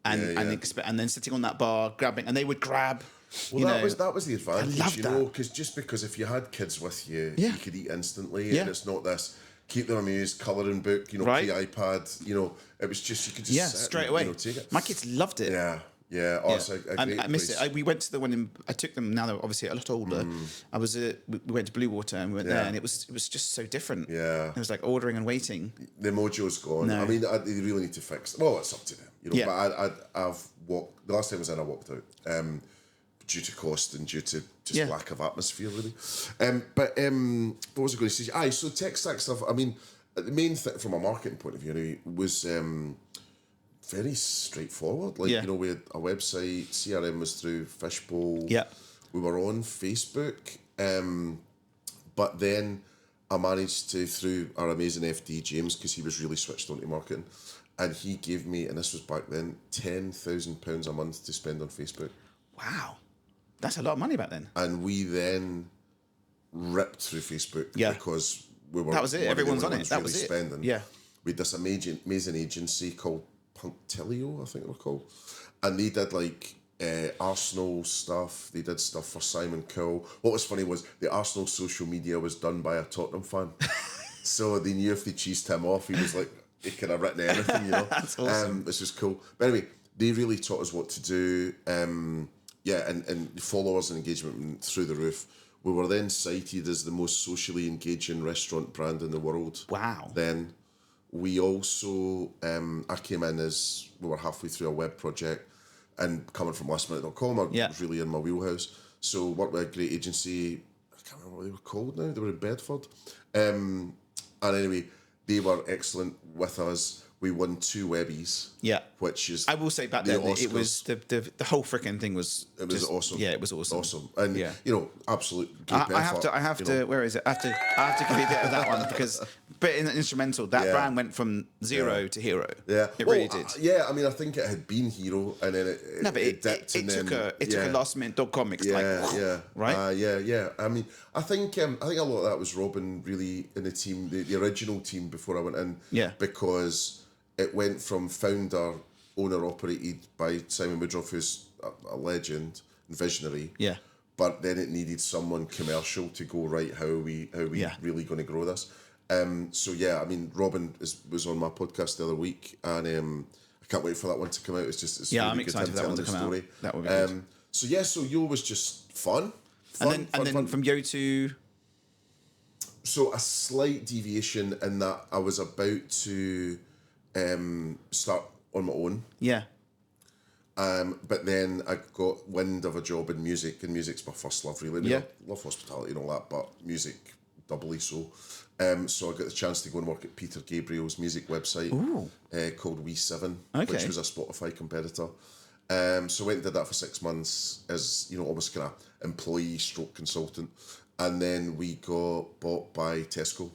And then sitting on that bar grabbing, and they would grab. Well, that was the advantage, I love because if you had kids with you, Yeah. you could eat instantly, and it's not this keep them amused colouring book, pre-iPad, it was just you could just sit straight and, away. Take it. My kids loved it. Yeah. Oh, it's a great I miss place. it. We went to the one I took them. Now they're obviously a lot older. We went to Blue Water and we went there, and it was just so different. Yeah, it was like ordering and waiting. The mojo's gone. No. I mean, they really need to fix. Well, it's up to them, But I've walked. The last time I was in, I walked out due to cost and due to just lack of atmosphere, really. But what was I going to say? So tech stack stuff. I mean, the main thing from a marketing point of view was. very straightforward. Like, Yeah. you know, we had a website, CRM was through Fishbowl. Yeah. We were on Facebook. But then I managed to, through our amazing FD, James, because he was really switched on to marketing, and he gave me, and this was back then, £10,000 a month to spend on Facebook. Wow. That's a lot of money back then. And we then ripped through Facebook because we were that was it. one of the Everyone's only on it. ones That really was it. spending. Yeah. We had this amazing agency called Punctilio, I think they were called, and they did like Arsenal stuff. They did stuff for Simon Cowell. What was funny was the Arsenal social media was done by a Tottenham fan, so they knew if they cheesed him off, he was like, he could have written anything, you know. That's awesome. This was cool. But anyway, they really taught us what to do. And followers and engagement through the roof. We were then cited as the most socially engaging restaurant brand in the world. Wow. Then we also, I came in as we were halfway through a web project, and coming from lastminute.com, I was really in my wheelhouse. So worked with a great agency. I can't remember what they were called now. They were in Bedford. And anyway, they were excellent with us. We won 2 Webbies. Yeah. Which is, I will say back then, Oscars. it was the whole freaking thing was. It was awesome. Yeah, it was awesome. Awesome. And, you know, absolute good I have to, where is it? I have to give you a bit of that one because, but in the instrumental, that brand went from zero to hero. Yeah. It really did. I mean, I think it had been hero, and then it dipped, and took then it took a last minute comics right? Yeah. I mean, I think a lot of that was Robin really in the team, the original team before I went in. Yeah. Because it went from founder, owner operated by Simon Woodruff, who's a legend and visionary. Yeah. But then it needed someone commercial to go, right, how are we really going to grow this? So yeah, I mean, Robin was on my podcast the other week, and I can't wait for that one to come out. It's really I'm excited for that one to come out. That would be good. So Yo was just fun. And then from Yo to... So a slight deviation in that I was about to start on my own. Yeah. But then I got wind of a job in music, and music's my first love, really. I mean, I love hospitality and all that, but music doubly so. So I got the chance to go and work at Peter Gabriel's music website called We7, which was a Spotify competitor. So I went and did that for 6 months as, you know, almost kind of employee stroke consultant. And then we got bought by Tesco.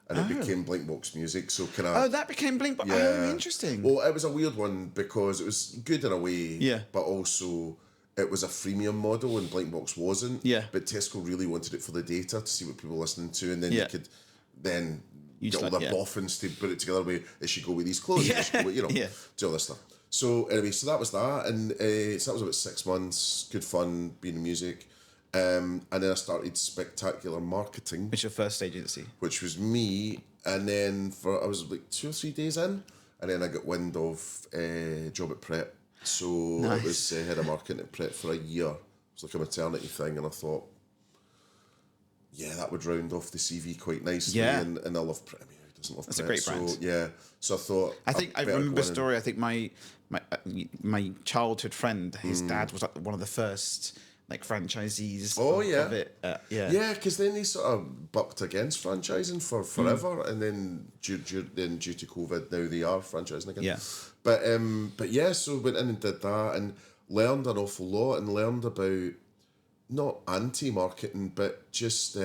And it became Blink Box Music, so kind of... Oh, that became Blink Box. Oh, interesting. Well, it was a weird one because it was good in a way, but also it was a freemium model and Blink Box wasn't. Yeah. But Tesco really wanted it for the data to see what people were listening to, and then you could then get all the boffins to put it together with, it should go with these clothes, it should go with, you know, do all this stuff. So anyway, so that was that, and so that was about 6 months, good fun, being in music. And then I started Spectacular Marketing, Which is your first agency? which was me. And then I was like 2 or 3 days in, and then I got wind of a job at Pret. So I was head of marketing at Pret for a year. It was like a maternity thing, and I thought, that would round off the CV quite nicely. Yeah. And I love Pret. I mean, who doesn't love Pret? That's a great brand. So so I thought, I remember a story. I think my childhood friend, his dad was like one of the first like franchisees of it. Yeah, because then they sort of bucked against franchising for forever, and then due to COVID, now they are franchising again. Yeah. But yeah, so went in and did that, and learned an awful lot, and learned about not anti-marketing, but just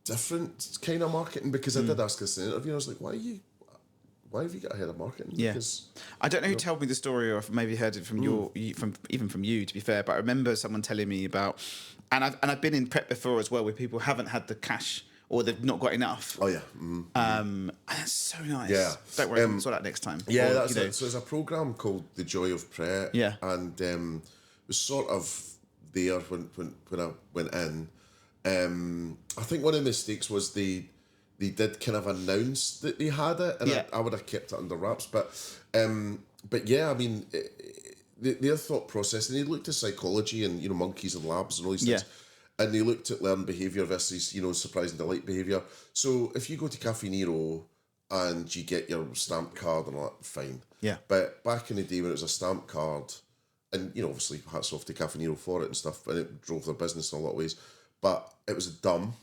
different kind of marketing. Because I did ask this in an interview, I was like, why have you got a head of marketing? Yeah. Because, I don't know who told me the story, or if maybe heard it from from you, to be fair, but I remember someone telling me about, and I've been in Pret before as well, where people haven't had the cash or they've not got enough. Oh yeah. And that's so nice. Yeah. Don't worry, we'll sort that next time. Yeah, Or, that's it. So there's a programme called The Joy of Pret. Yeah. And it was sort of there when I went in. I think one of the mistakes was they did kind of announce that they had it, and I would have kept it under wraps. But yeah, I mean, their thought process, and they looked at psychology and, you know, monkeys and labs and all these things. And they looked at learned behaviour versus, you know, surprise and delight behaviour. So if you go to Cafe Nero and you get your stamp card and all that, fine. Yeah. But back in the day when it was a stamp card, and, you know, obviously hats off to Cafe Nero for it and stuff, and it drove their business in a lot of ways, but it was dumb.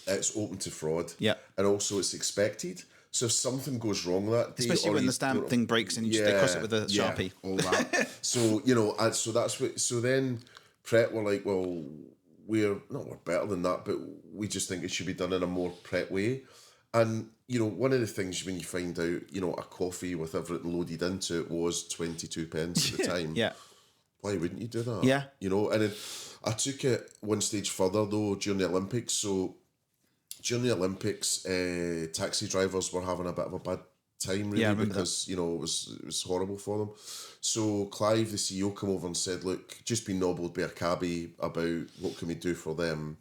It's open to fraud. Yeah. And also it's expected. So if something goes wrong that day, Especially or when you the stamp don't- thing breaks and they cross it with a Sharpie. all that. So so that's what. So then Pret were like, well, we're better than that, but we just think it should be done in a more Pret way. And one of the things when you find out, a coffee with everything loaded into it was 22 pence at the time. Yeah. Why wouldn't you do that? Yeah. And then I took it one stage further though during the Olympics. So during the Olympics, taxi drivers were having a bit of a bad time really because it was horrible for them. So Clive, the CEO, came over and said, "Look, just been nobbled by a cabbie about what can we do for them."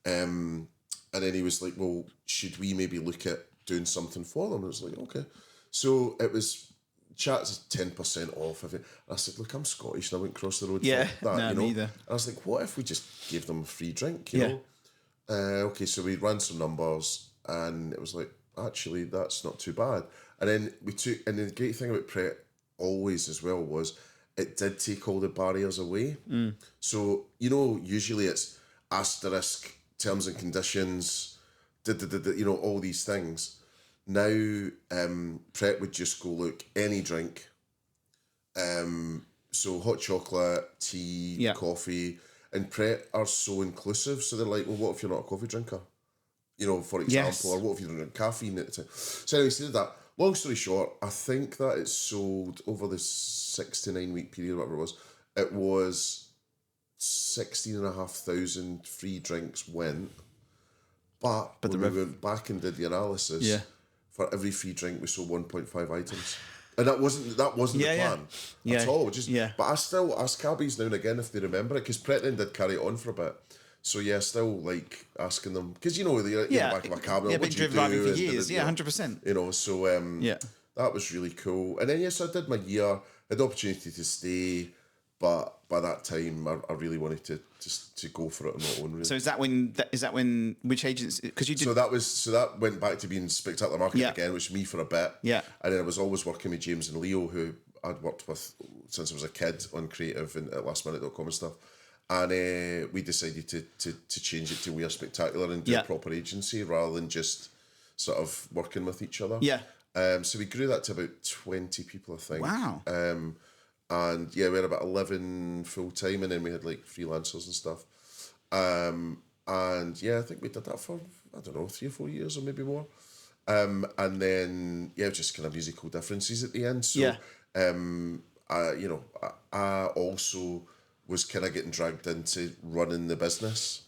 And then he was like, "Well, should we maybe look at doing something for them?" And I was like, "Okay." So it was chats 10% off. And I said, "Look, I'm Scottish and I wouldn't cross the road for that." me either. And I was like, "What if we just gave them a free drink?" You know. Okay, so we ran some numbers, and it was like, actually, that's not too bad. And then and the great thing about Pret always as well was it did take all the barriers away. So usually it's asterisk, terms and conditions, all these things. Now, Pret would just go, look, any drink. So hot chocolate, tea, coffee, and Pret are so inclusive. So they're like, well, what if you're not a coffee drinker? For example, or what if you don't drink caffeine at the time? So anyway, so did that. Long story short, I think that it sold over the 6 to 9 week period, whatever it was 16,500 free drinks went. But when we went back and did the analysis, for every free drink we sold 1.5 items. And that wasn't the plan at all. But I still ask cabbies now and again if they remember it, because Pret then did carry it on for a bit. So still like asking them, because they're in the back of a cab. Yeah, been driving for years. 100%. So that was really cool. And then so I did my year, had the opportunity to stay, but by that time I really wanted to go for it on my own. Really. So is that when which agency? Because you did. So that went back to being Spectacular Marketing again, which was me for a bit. Yeah. And then I was always working with James and Leo, who I'd worked with since I was a kid on creative and at lastminute.com and stuff. And we decided to change it to We Are Spectacular and do a proper agency rather than just sort of working with each other. Yeah. So we grew that to about 20 people, I think. Wow. And we had about 11 full time, and then we had like freelancers and stuff. And I think we did that for, 3 or 4 years or maybe more. And then just kind of musical differences at the end. So I also was kind of getting dragged into running the business,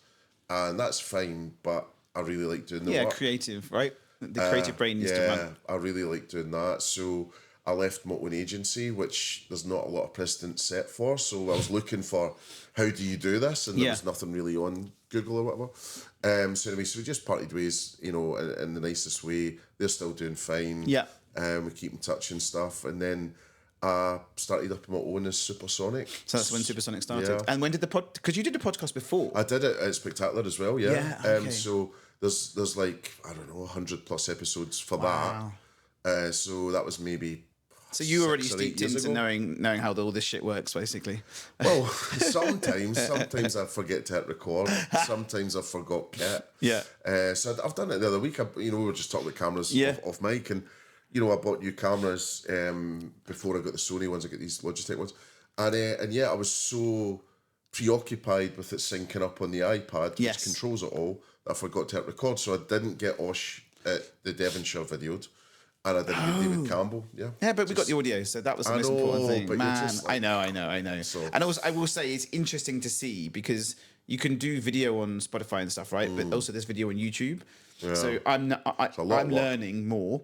and that's fine, but I really like doing the work. Creative, right? The creative brain needs to run. I really like doing that. So I left my own agency, which there's not a lot of precedent set for. So I was looking for, how do you do this? And there was nothing really on Google or whatever. So we just parted ways, in the nicest way. They're still doing fine. Yeah. We keep in touch and stuff. And then I started up on my own as Supersonic. So that's when Supersonic started. Yeah. And when did because you did a podcast before. I did it at Spectacular as well, yeah. Yeah, okay. So there's like, 100 plus episodes for that. So that was maybe... So you already 6 or 8 steeped years into ago. knowing how all this shit works, basically. Well, sometimes I forget to hit record. Sometimes I forgot Kit. Yeah. So I've done it the other week. We were just talking about cameras off mic, and I bought new cameras before I got the Sony ones. I got these Logitech ones, and I was so preoccupied with it syncing up on the iPad, which controls it all, that I forgot to hit record. So I didn't get Osh at the Devonshire videoed. And I didn't get David Campbell, Yeah, but we got the audio, so that was the most important thing. But Man, like, I know. So. And also, I will say it's interesting to see, because you can do video on Spotify and stuff, right? But also there's video on YouTube. Yeah. So I'm learning more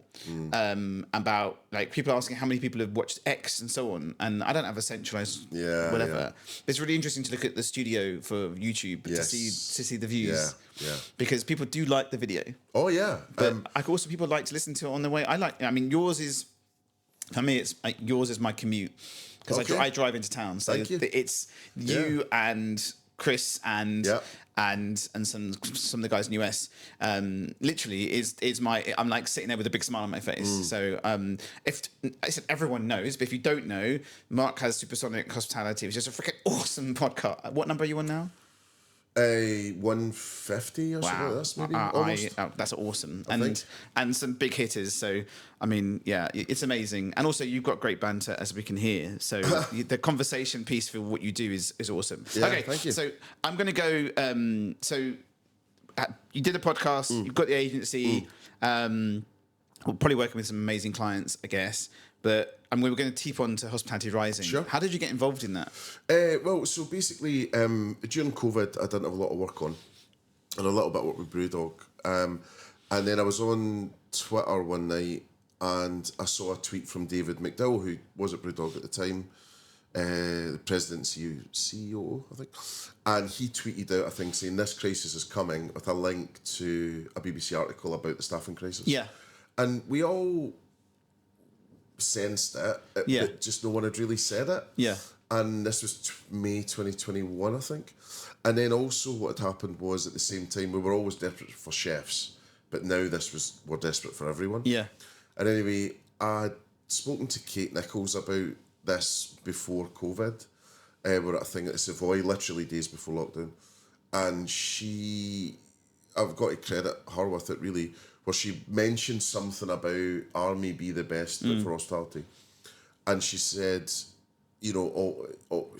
about, like, people asking how many people have watched X and so on, and I don't have a centralized whatever. Yeah. It's really interesting to look at the studio for YouTube to see the views. Yeah. Because people do like the video. Oh yeah. But also people like to listen to it on the way. Yours is, for me, it's like, yours is my commute, because I drive into town. So it's you and Chris and some of the guys in the US. Literally is I'm like sitting there with a big smile on my face. So if I said everyone knows, but if you don't know, Mark has Supersonic Hospitality, which is a freaking awesome podcast. What number are you on now? 150 or something like this, maybe. Almost. That's awesome, think. and some big hitters. So I mean, yeah, it's amazing, and also you've got great banter, as we can hear. So the conversation piece for what you do is awesome. Yeah, okay, thank you. So I'm going to go. You did a podcast. You've got the agency. We're probably working with some amazing clients, I guess. But we were going to tip on to Hospitality Rising. Sure. How did you get involved in that? Well, so basically, during COVID, I didn't have a lot of work on, and a little bit of work with Brewdog. And then I was on Twitter one night, and I saw a tweet from David McDowell, who was at Brewdog at the time, the president and CEO, I think. And he tweeted out a thing saying, "This crisis is coming," with a link to a BBC article about the staffing crisis. Yeah. And we all sensed it, but just no one had really said it. Yeah. And this was May 2021, I think. And then also what had happened was at the same time, we were always desperate for chefs, but now we're desperate for everyone. Yeah. And anyway, I'd spoken to Kate Nichols about this before COVID. We're at a thing at the Savoy, literally days before lockdown. And I've got to credit her with it really, where she mentioned something about Army be the best for hospitality. And she said, she's always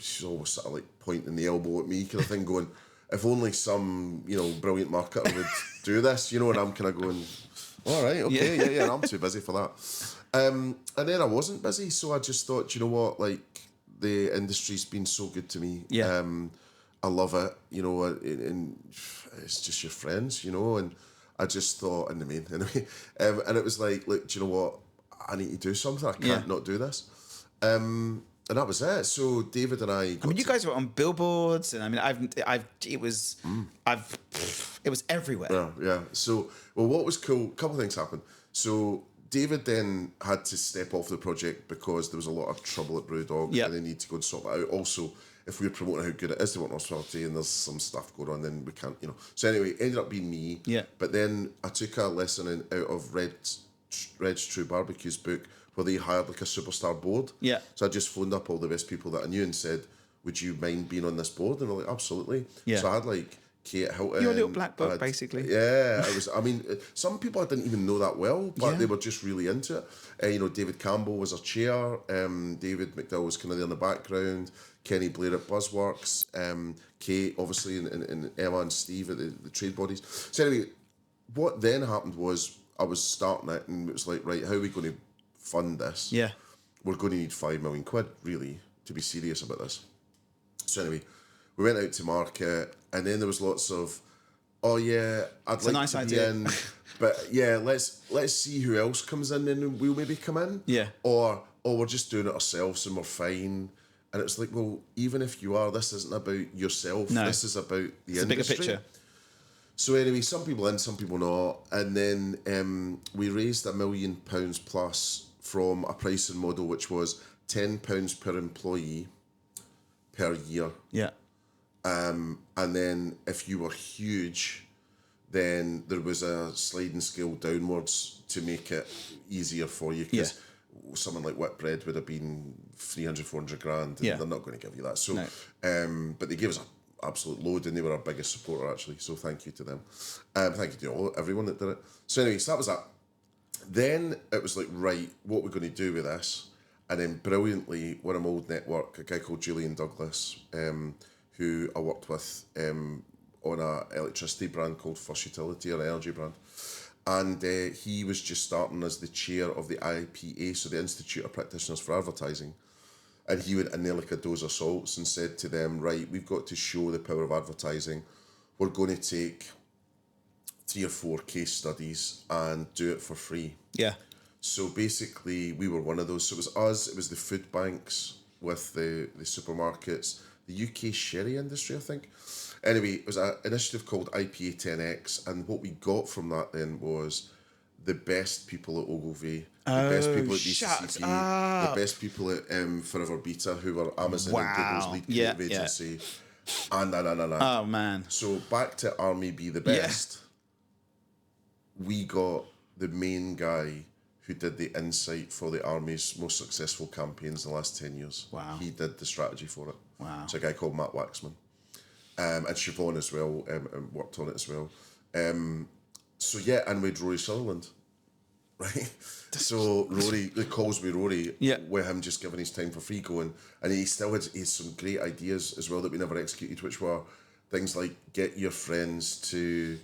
sort of like pointing the elbow at me kind of thing, going, if only some, brilliant marketer would do this, and I'm kind of going, all right, okay, yeah, I'm too busy for that. And then I wasn't busy, so I just thought, you know what, like, the industry's been so good to me. Yeah. I love it, and it's just your friends, and I just thought, in the main, anyway, and it was like, look, do you know what? I need to do something. I can't not do this. And that was it. So David and I. You guys were on billboards, and it was everywhere. Yeah. So, what was cool? A couple of things happened. So David then had to step off the project because there was a lot of trouble at Brewdog, and they need to go and sort that out. Also, if we're promoting how good it is to work in hospitality and there's some stuff going on, then we can't, So anyway, it ended up being me. Yeah. But then I took a lesson out of Red's True Barbecue's book, where they hired like a superstar board. Yeah. So I just phoned up all the best people that I knew and said, would you mind being on this board? And they're like, absolutely. Yeah. So I had like Kate Hilton. Your little black book, basically. Yeah, it was. I mean, some people I didn't even know that well, but they were just really into it. David Campbell was our chair. David McDowell was kind of there in the background. Kenny Blair at Buzzworks. Kate, obviously, and Emma and Steve at the trade bodies. So anyway, what then happened was I was starting it, and it was like, right, how are we going to fund this? Yeah. We're going to need £5 million, really, to be serious about this. So anyway, we went out to market, and then there was lots of, I'd like nice to idea. be in, but yeah, let's see who else comes in, and we'll maybe come in. Yeah. Or we're just doing it ourselves and we're fine. And it's like, well, even if you are, this isn't about yourself. No. This is about the industry. A bigger picture. So anyway, some people in, some people not. And then we raised £1 million plus from a pricing model, which was £10 per employee per year. Yeah. And then if you were huge, then there was a sliding scale downwards to make it easier for you. Because someone like Whitbread would have been 300, 400 grand, and they're not going to give you that. So, but they gave us an absolute load, and they were our biggest supporter, actually. So thank you to them. Thank you to everyone that did it. So anyway, so that was that. Then it was like, right, what we're going to do with this? And then brilliantly, one of my old network, a guy called Julian Douglas, who I worked with on an electricity brand called First Utility, or an energy brand. And he was just starting as the chair of the IPA, so the Institute of Practitioners for Advertising. And he went in there like a dose of salts and said to them, right, we've got to show the power of advertising. We're going to take 3 or 4 case studies and do it for free. Yeah. So basically, we were one of those. So it was us, it was the food banks with the supermarkets, the UK sherry industry, I think. Anyway, it was an initiative called IPA 10X, and what we got from that then was the best people at Ogilvy, the best people at DCCP, the best people at Forever Beta, who were Amazon and Google's lead creative agency, and Oh, man. So back to Army Be the Best, we got the main guy who did the insight for the Army's most successful campaigns in the last 10 years. Wow. He did the strategy for it. Wow. It's a guy called Matt Waxman. and Siobhan as well, and worked on it as well. So yeah, and we had Rory Sutherland, right? So Rory, it calls me Rory, Yeah. with him just giving his time for free going, and he still had some great ideas as well that we never executed, which were things like get your friends to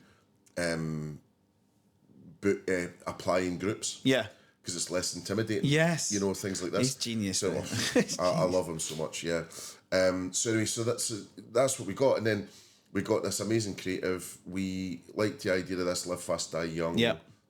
apply in groups. Yeah. Because it's less intimidating. Yes. You know, things like this. He's genius. So I love him so much, yeah. So anyway, so that's what we got. And then we got this amazing creative. We liked the idea of this live fast, die young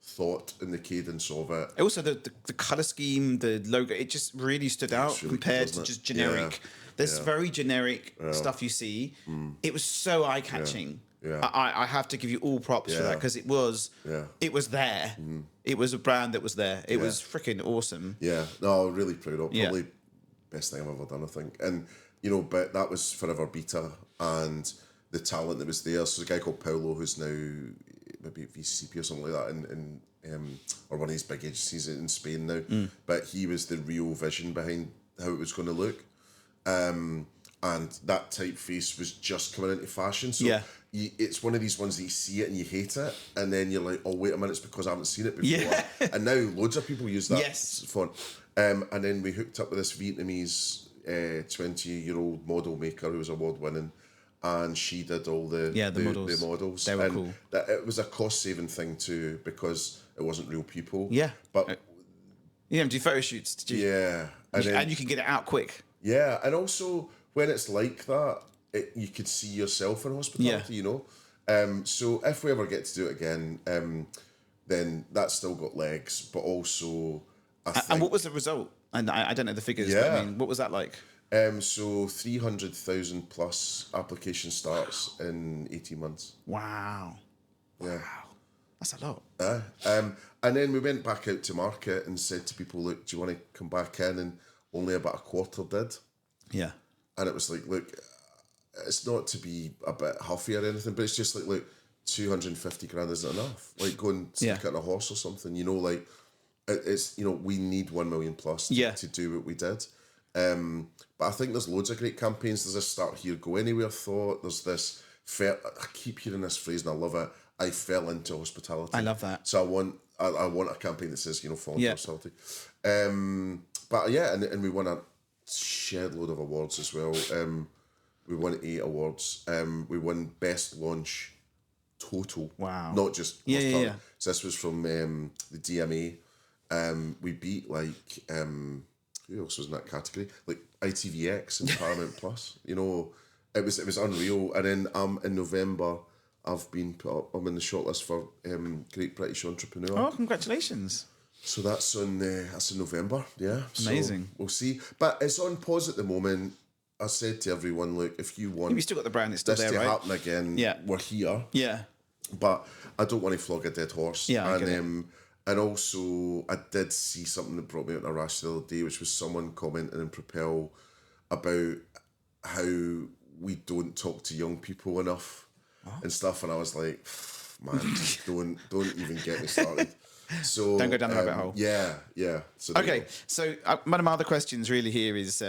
thought and the cadence of it. Also, the colour scheme, the logo, it just really stood out really compared good, to doesn't just it? generic. Yeah. There's very generic stuff you see. It was so eye-catching. Yeah. I have to give you all props for that because it was there. It was a brand that was there. It was freaking awesome. Yeah, no, really proud of it. Yeah. Probably best thing I've ever done, I think. And, you know, but that was forever beta and the talent that was there. So there's a guy called Paolo who's now maybe at VCP or something like that in or one of these big agencies in Spain now. But he was the real vision behind how it was going to look. And that typeface was just coming into fashion. So it's one of these ones that you see it and you hate it, and then you're like, oh, wait a minute, it's because I haven't seen it before. Yeah. And now loads of people use that font. And then we hooked up with this Vietnamese 20-year-old model maker who was award-winning, and she did all the models. They were cool. It was a cost-saving thing too, because it wasn't real people. Yeah. But you didn't do photo shoots, did you? yeah. And you can get it out quick. Yeah, and also when it's like that, you could see yourself in hospitality, you know. So if we ever get to do it again, then that's still got legs. But also, I think... And what was the result? And I don't know the figures, but I mean, what was that like? So 300,000 plus application starts in 18 months. Wow. Yeah. Wow. That's a lot. And then we went back out to market and said to people, look, do you want to come back in? And only about a quarter did. Yeah. And it was like, look, it's not to be a bit huffy or anything, but it's just like, look, 250 grand isn't enough. Like, go and stick it on a horse or something, you know, like, it's, you know, we need 1 million plus to do what we did. But I think there's loads of great campaigns. There's a start here, go anywhere thought. There's this, I keep hearing this phrase and I love it. I fell into hospitality. I love that. So I want a campaign that says, you know, fall into hospitality. But yeah, and we won a shed load of awards as well. We won 8 awards. We won best launch total. Wow. Not just yeah. So this was from the DMA. We beat like who else was in that category? Like ITVX and Paramount Plus. You know, it was unreal. And then in November, I've been put up. I'm in the shortlist for Great British Entrepreneur. Oh, congratulations! So that's in November. Yeah, amazing. So we'll see. But it's on pause at the moment. I said to everyone, look, if you want, you still got the brand. It's still this there, to right? happen again. Yeah, we're here. Yeah, but I don't want to flog a dead horse. Yeah, I get it. And also, I did see something that brought me out in a rash the other day, which was someone commenting in Propel about how we don't talk to young people enough and stuff. And I was like, man, don't even get me started. So don't go down the rabbit hole. Yeah. So okay, so one of my other questions really here is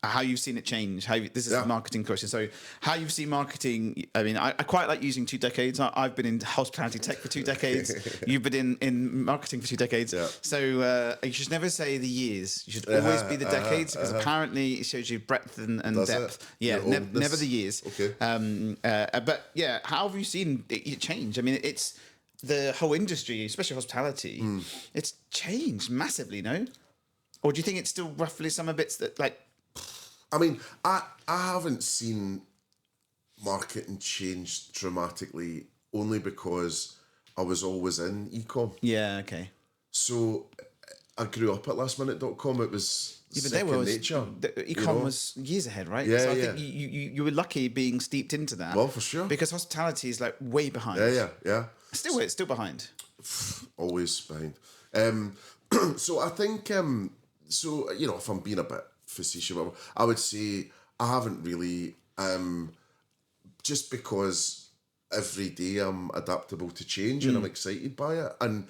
how you've seen it change. This is a marketing question. So how you've seen marketing. I mean, I quite like using 2 decades. I've been in hospitality tech for 2 decades. You've been in marketing for 2 decades. Yeah. So you should never say the years. You should always be the decades because apparently it shows you breadth and depth. Yeah, never the years. Okay. But yeah, how have you seen it change? I mean, it's the whole industry, especially hospitality, it's changed massively, no? Or do you think it's still roughly some bits that, like... I mean, I haven't seen marketing change dramatically only because I was always in e-com. Yeah, okay. So I grew up at lastminute.com. It was second nature. E-com was years ahead, right? Yeah, so I think you were lucky being steeped into that. Well, for sure. Because hospitality is like way behind. Yeah. It's still behind. Always behind. So I think, so, you know, if I'm being a bit facetious, I would say I haven't really, just because every day I'm adaptable to change and I'm excited by it. And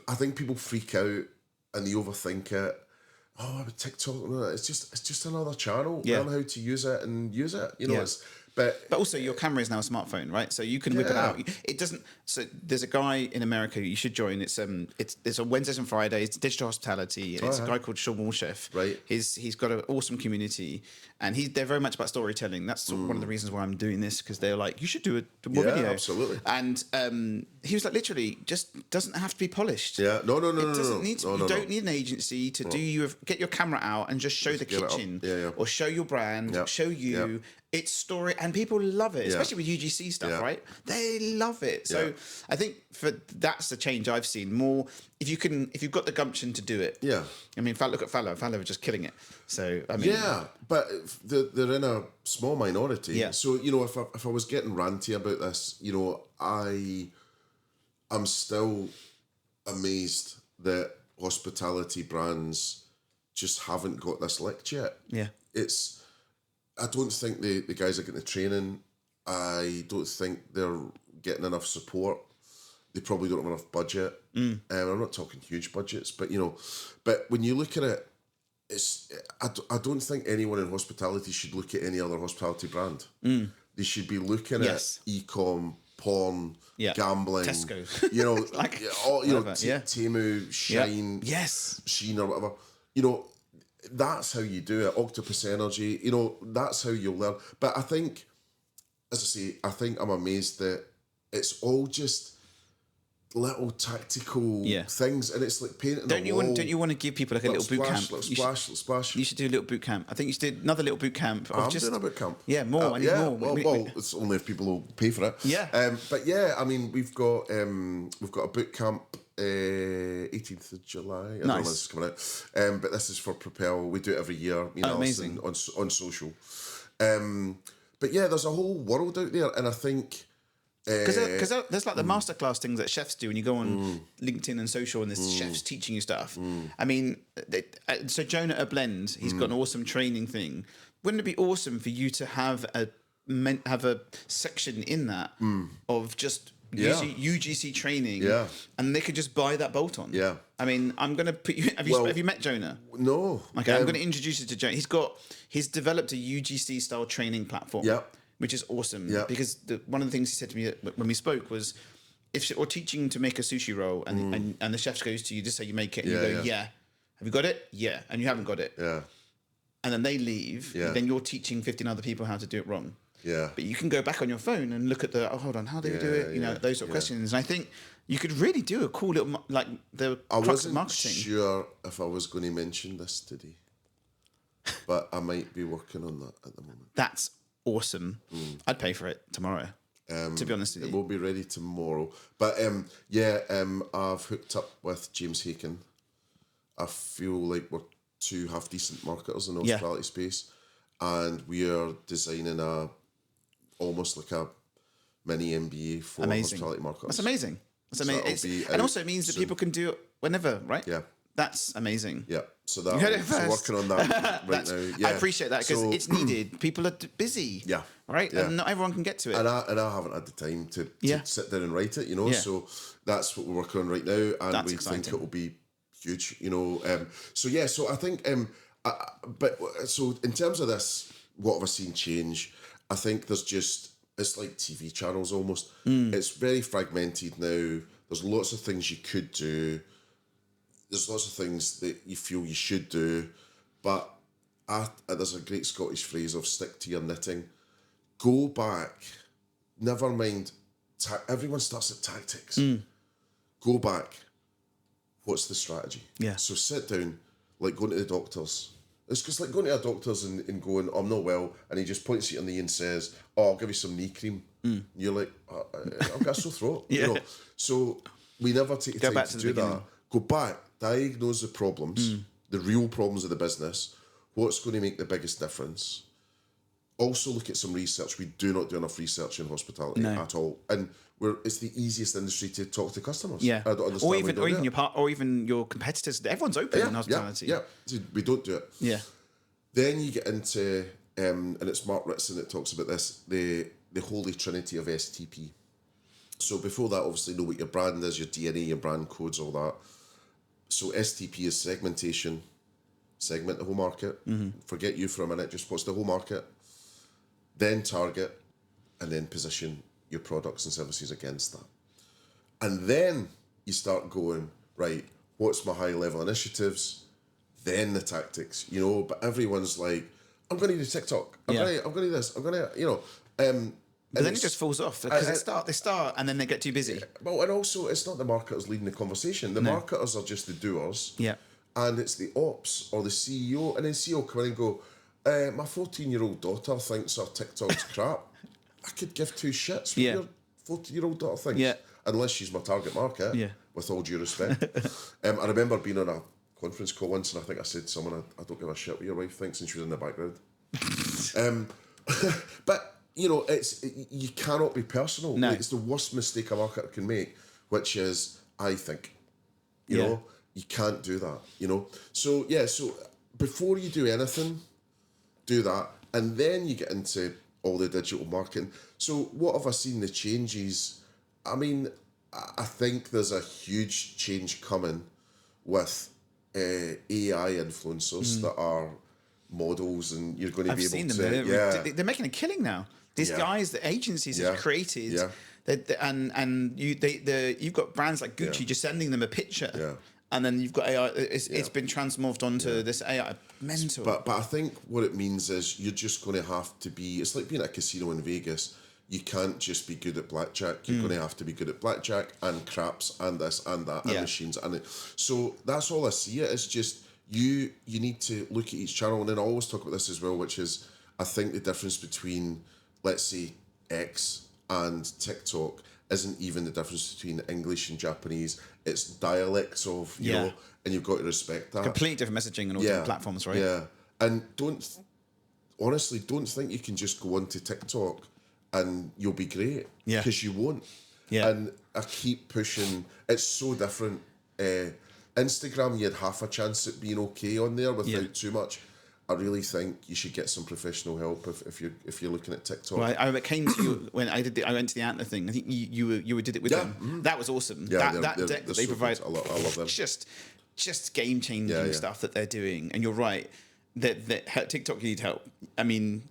I think people freak out and they overthink it. Oh, TikTok, it's just another channel. Yeah. Learn how to use it and use it. You know, But also, your camera is now a smartphone, right? So you can whip it out. It doesn't. So there's a guy in America you should join. It's on Wednesdays and Fridays. It's digital hospitality. And it's a guy called Sean Walchef. Right. He's got an awesome community, and they're very much about storytelling. That's one of the reasons why I'm doing this, because they're like, you should do a more video. Absolutely. And he was like, literally, just doesn't have to be polished. Yeah. No. It doesn't need to. You don't need an agency to do you. Get your camera out and just show the kitchen, or show your brand, show you. It's story, and people love it, especially with UGC stuff, right? They love it. So I think that's the change I've seen more. If you've got the gumption to do it. Yeah. I mean, look at Fallow. Fallow are just killing it. So I mean. Yeah, but they're in a small minority. Yeah. So if I was getting ranty about this, I'm still amazed that hospitality brands just haven't got this licked yet. Yeah. I don't think the guys are getting the training. I don't think they're getting enough support. They probably don't have enough budget. I'm not talking huge budgets, but but when you look at it, I don't think anyone in hospitality should look at any other hospitality brand. They should be looking at e-com, porn, gambling, Tesco, Temu, Shine, Sheen or whatever. That's how you do it. Octopus Energy, that's how you'll learn. But I think, as I say, I'm amazed that it's all just little tactical things, and it's like painting a wall. Don't you want to give people like a little boot camp? Splash. You should do a little boot camp. I think you should do another little boot camp. I'm doing a boot camp. Yeah, more. I need more. Well, it's only if people will pay for it. Yeah. But yeah, I mean, we've got a boot camp. 18th of July. I don't know when this is coming out. But this is for Propel. We do it every year. Amazing. On social. But yeah, there's a whole world out there, and I think because there's like the masterclass things that chefs do, and you go on LinkedIn and social, and there's chefs teaching you stuff. I mean, so Jonah at Blend, he's got an awesome training thing. Wouldn't it be awesome for you to have a section in that of just UGC training, and they could just buy that bolt-on. Yeah, I mean, I'm going to put you. Have you met Jonah? No. Okay, I'm going to introduce you to Jonah. He's developed a UGC style training platform. Yeah, which is awesome. Yeah, because one of the things he said to me when we spoke was, if we're teaching to make a sushi roll, and the chef goes to you, just say you make it, and you go, have you got it? Yeah, and you haven't got it. Yeah, and then they leave. Yeah, then you're teaching 15 other people how to do it wrong. Yeah, but you can go back on your phone and look at hold on, how do you do it? Those sort of questions. And I think you could really do a cool little the crux of marketing. I wasn't sure if I was going to mention this today, but I might be working on that at the moment. That's awesome. I'd pay for it tomorrow. To be honest with you, it will be ready tomorrow. But I've hooked up with James Haken. I feel like we're two half decent marketers in the hospitality space, and we are designing almost like a mini MBA for hospitality marketers. That's amazing. That's amazing. And also it means that people can do it whenever, right? Yeah. That's amazing. Yeah. So working on that right now. Yeah. I appreciate that because it's needed. People are busy. Yeah. Right? Yeah. And not everyone can get to it. And I haven't had the time to sit down and write it, Yeah. So that's what we're working on right now. And that's exciting. Think it will be huge, So I think so in terms of this, what have I seen change? I think it's like TV channels almost. It's very fragmented now. There's lots of things you could do. There's lots of things that you feel you should do. But there's a great Scottish phrase of stick to your knitting. Go back. Never mind. Everyone starts at tactics. Go back. What's the strategy? Yeah. So sit down, like going to the doctors. It's just like going to a doctor's and going, I'm not well, and he just points you on the knee and says, I'll give you some knee cream. And you're like, I've got a sore throat. So we never take the time to do that. Go back, diagnose the problems, the real problems of the business, what's going to make the biggest difference. Also look at some research. We do not do enough research in hospitality at all. And it's the easiest industry to talk to customers. Yeah. I don't understand or even your competitors. Everyone's open in hospitality. Yeah. We don't do it. Yeah. Then you get into and it's Mark Ritson that talks about this, the holy trinity of STP. So before that, obviously know what your brand is, your DNA, your brand codes, all that. So STP is segmentation. Segment the whole market. Forget you for a minute, just what's the whole market. Then target, and then position your products and services against that. And then you start going, right, what's my high level initiatives? Then the tactics, but everyone's like, I'm going to do TikTok. I'm going to do this. I'm going to, But then it just falls off because they start and then they get too busy. Well, and also it's not the marketers leading the conversation. The marketers are just the doers. Yeah. And it's the ops or the CEO, and then CEO come in and go, my 14-year-old daughter thinks her TikTok's crap. I could give two shits what your 14-year-old daughter thinks. Yeah. Unless she's my target market, with all due respect. I remember being on a conference call once, and I think I said to someone, I don't give a shit what your wife thinks, and she was in the background. But, it's you cannot be personal. No. It's the worst mistake a marketer can make, which is, I think. You know, you can't do that, So, so before you do anything, do that. And then you get into all the digital marketing. So what have I seen the changes? I mean, I think there's a huge change coming with AI influencers that are models, and you're going to be able seen to... them. They're making a killing now. These guys, the agencies have created... you've got brands like Gucci just sending them a picture, and then you've got AI. It's been transmorphed onto this AI. Mental. But I think what it means is you're just going to have to be. It's like being at a casino in Vegas. You can't just be good at blackjack. You're going to have to be good at blackjack and craps and this and that and machines so that's all I see it. It's just you need to look at each channel, and then I always talk about this as well, which is I think the difference between, let's say, X and TikTok isn't even the difference between English and Japanese. It's dialects of, you know, and you've got to respect that. Completely different messaging on all different platforms, right? Yeah. And don't think you can just go onto TikTok and you'll be great. Yeah. Because you won't. Yeah. And I keep pushing. It's so different. Instagram, you had half a chance at being okay on there without too much. I really think you should get some professional help if you're looking at TikTok. Well, I came to you when I went to the Antler thing. I think you did it with them. Mm-hmm. That was awesome. Yeah, that deck that they provide. I love them. Just game changing stuff that they're doing. And you're right that TikTok need help. I mean,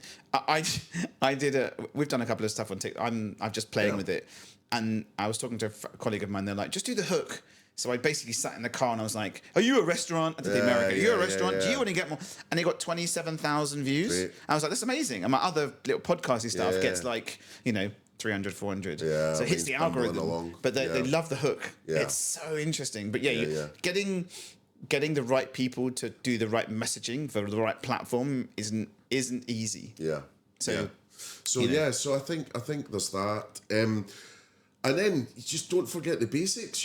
we've done a couple of stuff on TikTok. I'm just playing with it, and I was talking to a colleague of mine. They're like, just do the hook. So I basically sat in the car and I was like, are you a restaurant? I did the American. Are you a restaurant? Do you want to get more? And it got 27,000 views. Great. I was like, that's amazing. And my other little podcasty stuff gets 300, 400. Yeah, so it hits the algorithm. But they love the hook. Yeah. It's so interesting. But getting the right people to do the right messaging for the right platform isn't easy. Yeah. So I think there's that. And then you just don't forget the basics.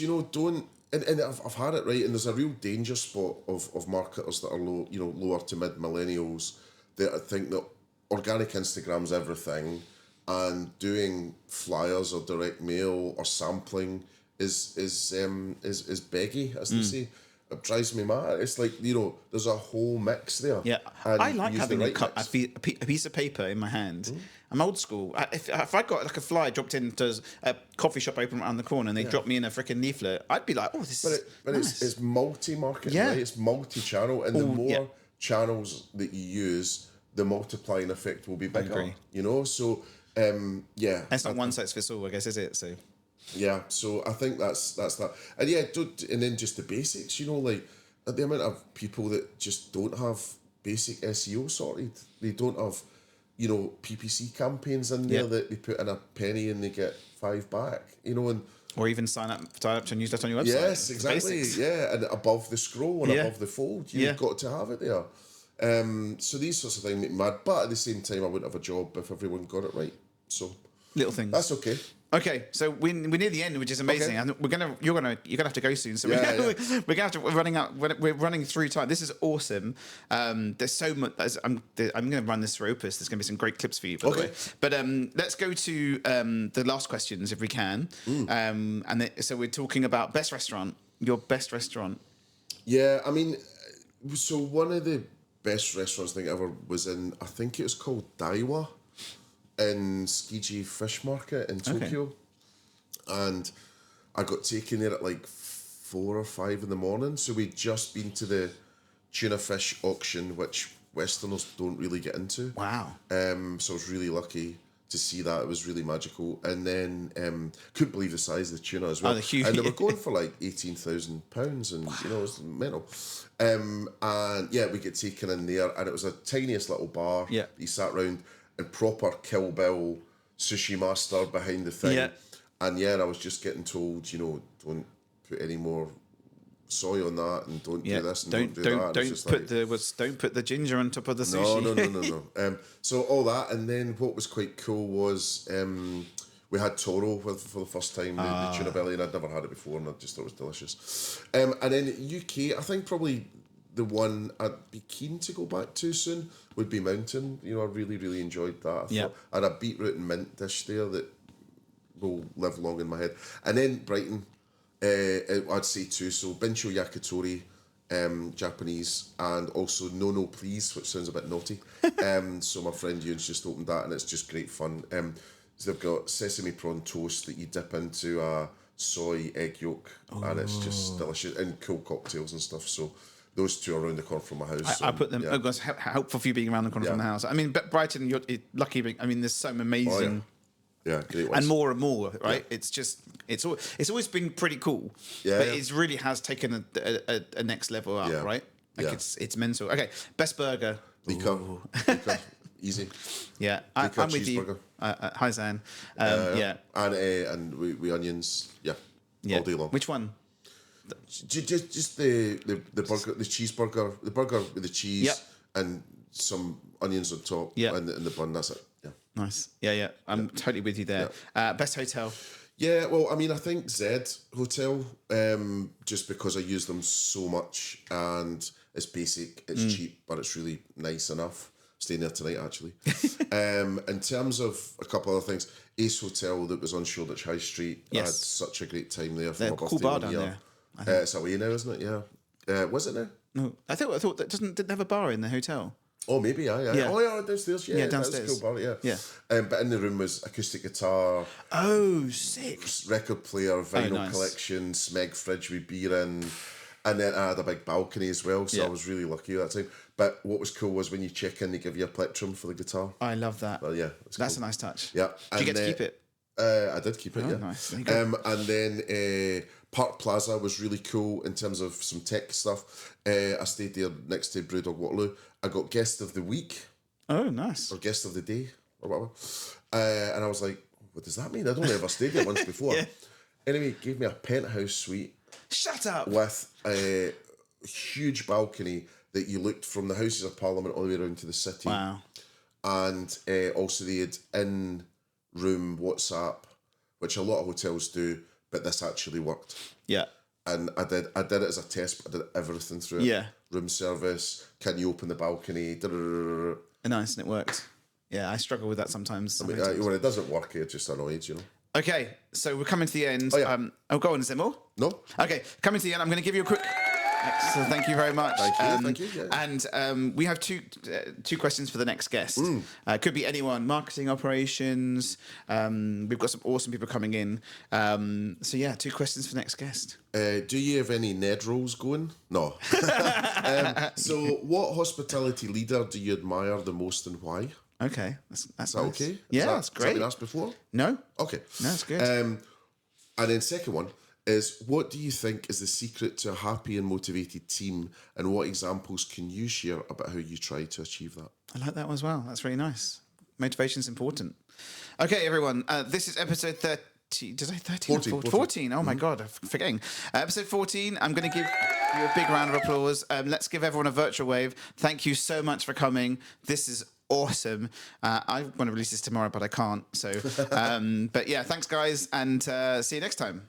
And I've had it right, and there's a real danger spot of marketers that are lower to mid millennials that think that organic Instagram's everything, and doing flyers or direct mail or sampling is beggy, as they say. It drives me mad. It's like, there's a whole mix there. Yeah, I like having a piece of paper in my hand. Mm. I'm old school. If I got like a flyer dropped into a coffee shop open around the corner and they dropped me in a freaking leaflet, I'd be like, oh, this is nice. It's multi-market, right? It's multi-channel, and the more channels that you use, the multiplying effect will be bigger. So it's not one size fits all, I guess, is it? So. Yeah, so I think that's that, and then just the basics, like the amount of people that just don't have basic SEO sorted. They don't have, PPC campaigns in there that they put in a penny and they get 5 back, and or even sign up to a newsletter on your website. Yes, exactly. And above the scroll and above the fold, you've got to have it there. So these sorts of things make me mad, but at the same time, I wouldn't have a job if everyone got it right. So little things. That's okay. Okay, so we're near the end, which is amazing. Okay. And you're gonna have to go soon. So we're running through time. This is awesome. There's so much. I'm gonna run this through Opus. There's gonna be some great clips for you, by the way. But let's go to the last questions if we can. So we're talking about best restaurant. Your best restaurant. Yeah, I mean, so one of the best restaurants I think ever was in. I think it was called Daiwa in Tsukiji Fish Market in Tokyo, and I got taken there at like 4 or 5 in the morning. So we'd just been to the tuna fish auction, which Westerners don't really get into. Wow! So I was really lucky to see that. It was really magical. And then couldn't believe the size of the tuna as well. they're huge. And they were going for like £18,000, and you know, it was mental. And yeah, we get taken in there, and it was a tiniest little bar. Yeah. You sat round, and proper Kill Bill sushi master behind the thing. Yeah. And yeah, I was just getting told, you know, don't put any more soy on that, and don't do this, and don't do that. Don't put the ginger on top of the sushi. No. So all that, and then what was quite cool was we had toro for the first time, the tuna belly, and I'd never had it before, and I just thought it was delicious. And then UK, I think probably the one I'd be keen to go back to soon would be Mountain. You know, I really, really enjoyed that. I had a beetroot and mint dish there that will live long in my head. And then Brighton, I'd say too. So Bincho Yakitori, Japanese, and also No Please, which sounds a bit naughty. So my friend Ewan's just opened that, and it's just great fun. So they've got sesame prawn toast that you dip into a soy egg yolk, and it's just delicious, and cool cocktails and stuff. So those two are around the corner from my house. I put them. Yeah. Oh, that's helpful for you being around the corner from the house. I mean, Brighton, you're lucky. I mean, there's some amazing. Yeah, great ones. And more, right? Yeah. It's always been pretty cool. Yeah, but it really has taken a next level up, right? Like it's mental. Okay, best burger. Lika. Easy. Yeah, I'm with you. Hi, Zan. And we onions. Yeah, all day long. Which one? Just the burger, the cheeseburger, the burger with the cheese and some onions on top, and the bun. That's it. Yeah. Nice. Yeah. I'm totally with you there. Best hotel. Yeah, well, I mean, I think Zed Hotel, just because I use them so much, and it's basic, it's cheap, but it's really nice enough. Staying there tonight, actually. In terms of a couple other things, Ace Hotel that was on Shoreditch High Street. Yes. I had such a great time there for They're my cool birthday bar one down year. there. It's away now, isn't it? Yeah. Was it now? No, I thought that didn't have a bar in the hotel. Oh, maybe, yeah. Oh, yeah, downstairs. Yeah, downstairs. That was a cool bar, Yeah. But in the room was acoustic guitar. Oh, sick. Record player, vinyl collection, Smeg fridge with beer in. And then I had a big balcony as well, so I was really lucky that time. But what was cool was when you check in, they give you a plectrum for the guitar. I love that. Well, yeah. That's cool. A nice touch. Yeah. Did you get to keep it? I did keep it, yeah. Nice. And then Park Plaza was really cool in terms of some tech stuff. I stayed there next to Brewdog Waterloo. I got Guest of the Week. Oh, nice. Or Guest of the Day, or whatever. And I was like, what does that mean? I'd only ever stayed there once before. Anyway, gave me a penthouse suite. Shut up. With a huge balcony that you looked from the Houses of Parliament all the way around to the city. Wow. And also they had in-room WhatsApp, which a lot of hotels do, but this actually worked. Yeah. And I did it as a test, but I did everything through it. Yeah. Room service, can you open the balcony? Nice, and it worked. Yeah, I struggle with that sometimes. I mean, when it doesn't work, it just annoys, you know. Okay, so we're coming to the end. Oh, yeah. Go on, is there more? No. Okay, coming to the end, I'm going to give you a quick... So thank you very much. Thank you. Yeah. And we have two questions for the next guest. Could be anyone, marketing, operations. We've got some awesome people coming in. So yeah, 2 questions for the next guest. Do you have any Ned rolls going? No. So what hospitality leader do you admire the most and why? Okay, that's Is that nice. okay? Yeah, that's great. Has that been asked before? No. Okay. No, that's good. And then second one is, what do you think is the secret to a happy and motivated team, and what examples can you share about how you try to achieve that? I like that one as well. That's really nice. Motivation is important. Okay, everyone. This is episode 30. Did I 13? 14. Oh my God, I'm forgetting. Episode 14. I'm going to give you a big round of applause. Let's give everyone a virtual wave. Thank you so much for coming. This is awesome. I want to release this tomorrow, but I can't. So, but yeah, thanks guys, and see you next time.